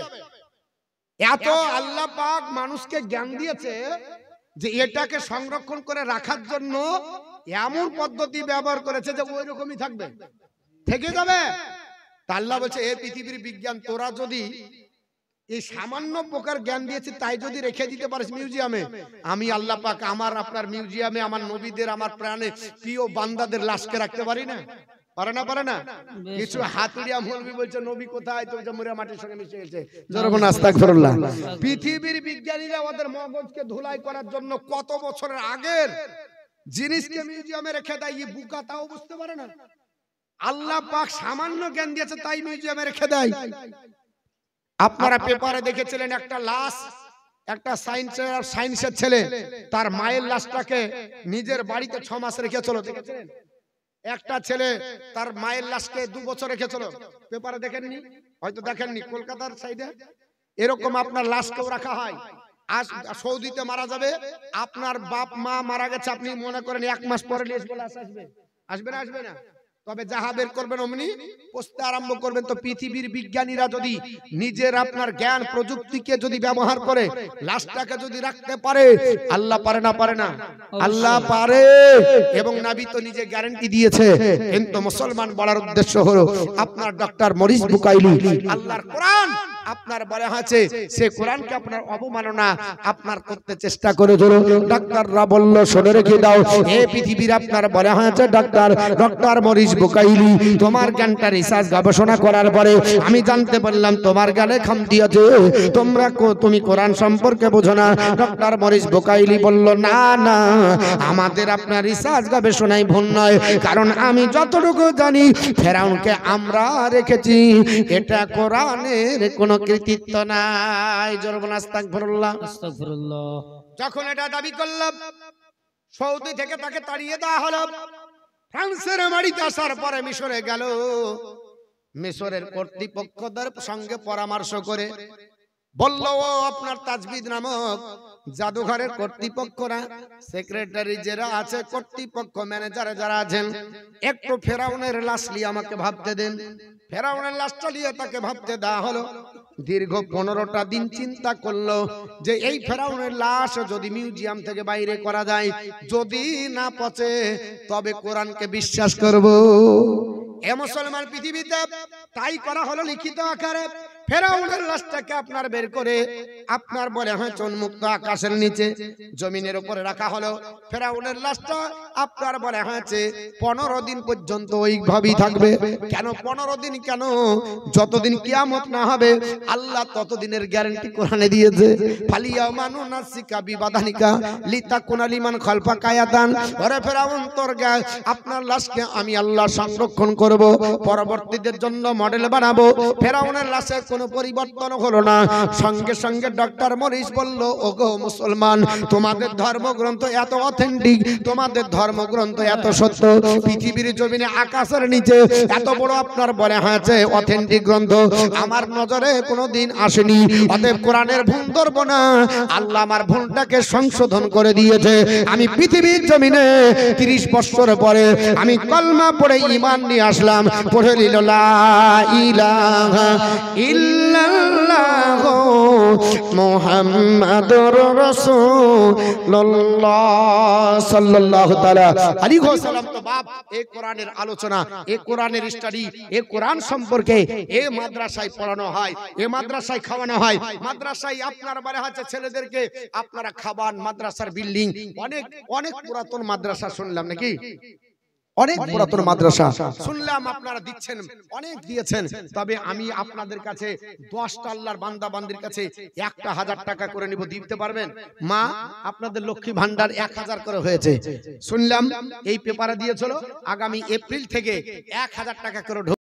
এত আল্লাহ পাক মানুষকে জ্ঞান দিয়েছে যে এটাকে সংরক্ষণ করে রাখার জন্য এমন পদ্ধতি ব্যবহার করেছে যে ওই রকমই থাকবে, থেকে যাবে। তা আল্লাহ বলছে, এই পৃথিবীর বিজ্ঞান তোরা যদি এই সামান্য প্রকার জ্ঞান দিয়েছি তাই যদি রেখে দিতে পারিস মিউজিয়ামে, আমি আল্লাহ পাক আমার আপনার মিউজিয়ামে আমার নবীদের, আমার প্রাণে প্রিয় বান্দাদের লাশকে রাখতে পারি না? পারে না পারে না? কিছু হাতুড়িয়া মৌলবি বলছে নবী কোথায়, তো যে মরিয়া মাটির সঙ্গে মিশে গেছে। জোরে বলুন আস্তাগফিরুল্লাহ। পৃথিবীর বিজ্ঞানীরা ওদের মগজকে ধুলাই করার জন্য কত বছরের আগের জিনিসকে মিউজিয়ামে রেখে দেয়, এই বুকা তাও বুঝতে পারে না। আল্লাহ পাক সামান্য জ্ঞান দিয়েছে তাই মিউজিয়ামে রেখে দেয়। আপনারা পেপারে দেখেছিলেন একটা লাশ, একটা সায়েন্সের ছেলে তার মায়ের লাশটাকে নিজের বাড়িতে 6 মাস রেখেছিল, দেখেছিলেন? একটা ছেলে তার মায়ের লাশকে 2 বছর রেখেছিল, পেপারে দেখেননি? হয়তো দেখেননি। কলকাতার সাইডে এরকম আপনার লাশকেও রাখা হয়। আজ সৌদিতে মারা যাবে, আপনার বাপ মা মারা গেছে, আপনি মনে করেন 1 মাস পরে লাশ বলে আসবে, আসবে না? আসবে না। তবে যাহা বের করবেন অমনি পোস্তে আরম্ভ করবেন। তো পৃথিবীর বিজ্ঞানীরা যদি নিজের আপনার জ্ঞান প্রযুক্তিকে যদি ব্যবহার করে লাশটাকে যদি রাখতে পারে, আল্লাহ পারে না পারে না? আল্লাহ পারে, এবং নবী তো নিজে গ্যারান্টি দিয়েছে। কিন্তু মুসলমান বলার উদ্দেশ্য হলো আপনার ডক্টর মরিস বুকাইলি আল্লাহর কোরআন আপনার বলা হয়েছে, সে কোরআনকে আপনার অবমাননা আপনার করতে চেষ্টা করে ধরো। ডাক্তাররা বলল শুনে রেখে দাও, এই পৃথিবীর আপনার বলা হয়েছে ডক্টর মরিস বুকাইলি তোমার জ্ঞানটা রিসার্চ গবেষণা করার পরে আমি জানতে পারলাম তোমার জ্ঞানে খামতি আছে, তুমি কোরআন সম্পর্কে বোঝো না। ডক্টর মরিস বুকাইলি বলল না না, আমাদের আপনার রিসার্চ গবেষণায় ভুল নয়, কারণ আমি যতটুকু জানি ফেরাউনকে আমরা রেখেছি, এটা কোরআনের কোন কৃতিত্ব নাই। জোরে বলুন আস্তাগফিরুল্লাহ। আস্তাগফিরুল্লাহ। যখন এটা দাবি করলাম, সৌদি থেকে তাকে তাড়িয়ে দেওয়া হলো। ফ্রান্সের বাড়িতে আসার পরে মিশরে গেল। মিশরের কর্তৃপক্ষদের সঙ্গে পরামর্শ করে বলল, ও আপনার তাজবিদ নামক জাদুঘরের কর্তৃপক্ষরা, সেক্রেটারি যারা আছে, কর্তৃপক্ষ ম্যানেজার যারা আছেন, একটু ফেরাউনের লাশ নিয়ে আমাকে ভাবতে দেন। ফেরাউনের লাশটা নিয়ে তাকে ভাবতে দেওয়া হলো। দীর্ঘ 15টা দিন চিন্তা করলো যে এই ফেরাউনের লাশ যদি মিউজিয়াম থেকে বাইরে করা যায়, যদি না পচে তবে কোরআনকে বিশ্বাস করব। এ মুসলমান পৃথিবীতে তাই করা হলো লিখিত আকারে। ফেরাউনের লাশটাকে আপনার বের করে আপনার বলে হয়েছে উন্মুক্ত আকাশের নিচে জমিনের উপরে রাখা হলো। ফেরাউনের লাশটা আপনার বলে হয়েছে 15 দিন পর্যন্ত ওইভাবেই থাকবে। কেন 15 দিন? কেন? যতদিন কিয়ামত না হবে আল্লাহ ততদিনের গ্যারান্টি কোরআনে দিয়েছে। ফালিয়া মানুনাসিকা বিবাদানিকা লিতাকুনা লিমান খালফাকা আয়াতান। ওরে ফেরাউন, তোর আপনার লাশকে আমি আল্লাহ সংরক্ষণ করব, পরবর্তীদের জন্য মডেল বানাবো। ফেরাউনের লাশে কোনো পরিবর্তন হলো না। সঙ্গে সঙ্গে ডক্টর মরিস বলল, ওগো মুসলমান, তোমাদের ধর্মগ্রন্থ এত অথেন্টিক, তোমাদের ধর্মগ্রন্থ এত সত্য, পৃথিবীর জমিনে আকাশের নিচে এত বড় আপনার বলে হয়েছে অথেন্টিক গ্রন্থ আমার নজরে কোনোদিন আসেনি। অতএব কোরআনের ভুল ধরবো না। আল্লাহ আমার ভুলটাকে সংশোধন করে দিয়েছে। আমি পৃথিবীর জমিনে 30 বছর পরে আমি কলমা পড়ে ঈমান নিয়ে আসলাম। পড়ে নিল লা ইলাহা ইল্লাল্লাহ মুহাম্মাদুর রাসূলুল্লাহ সাল্লাল্লাহু তাআলা আলাইহি ওয়াসাল্লাম। তো বাপ, এই কোরআনের আলোচনা, এই কোরআনের স্টাডি, এই কোরআন সম্পর্কে এই মাদ্রাসায় পড়ানো হয়, এই মাদ্রাসায় খাওয়ানো হয়। মাদ্রাসায় আপনার বলা হচ্ছে ছেলেদেরকে আপনারা খাবান। মাদ্রাসার বিল্ডিং অনেক অনেক পুরাতন মাদ্রাসা শুনলাম, নাকি? অনেক পুরাতন মাদ্রাসা শুনলাম আপনারা দিচ্ছেন, অনেক দিয়েছেন। তবে আমি আপনাদের কাছে 10টা আল্লাহর বান্দা বান্দির কাছে 1000 টাকা করে নিব, দিতে পারবেন? মা, আপনাদের লক্ষ্মী ভান্ডার 1000 করে হয়েছে শুনলাম, এই পেপারে দিয়েছিল। আগামী এপ্রিল থেকে 1000 টাকা করে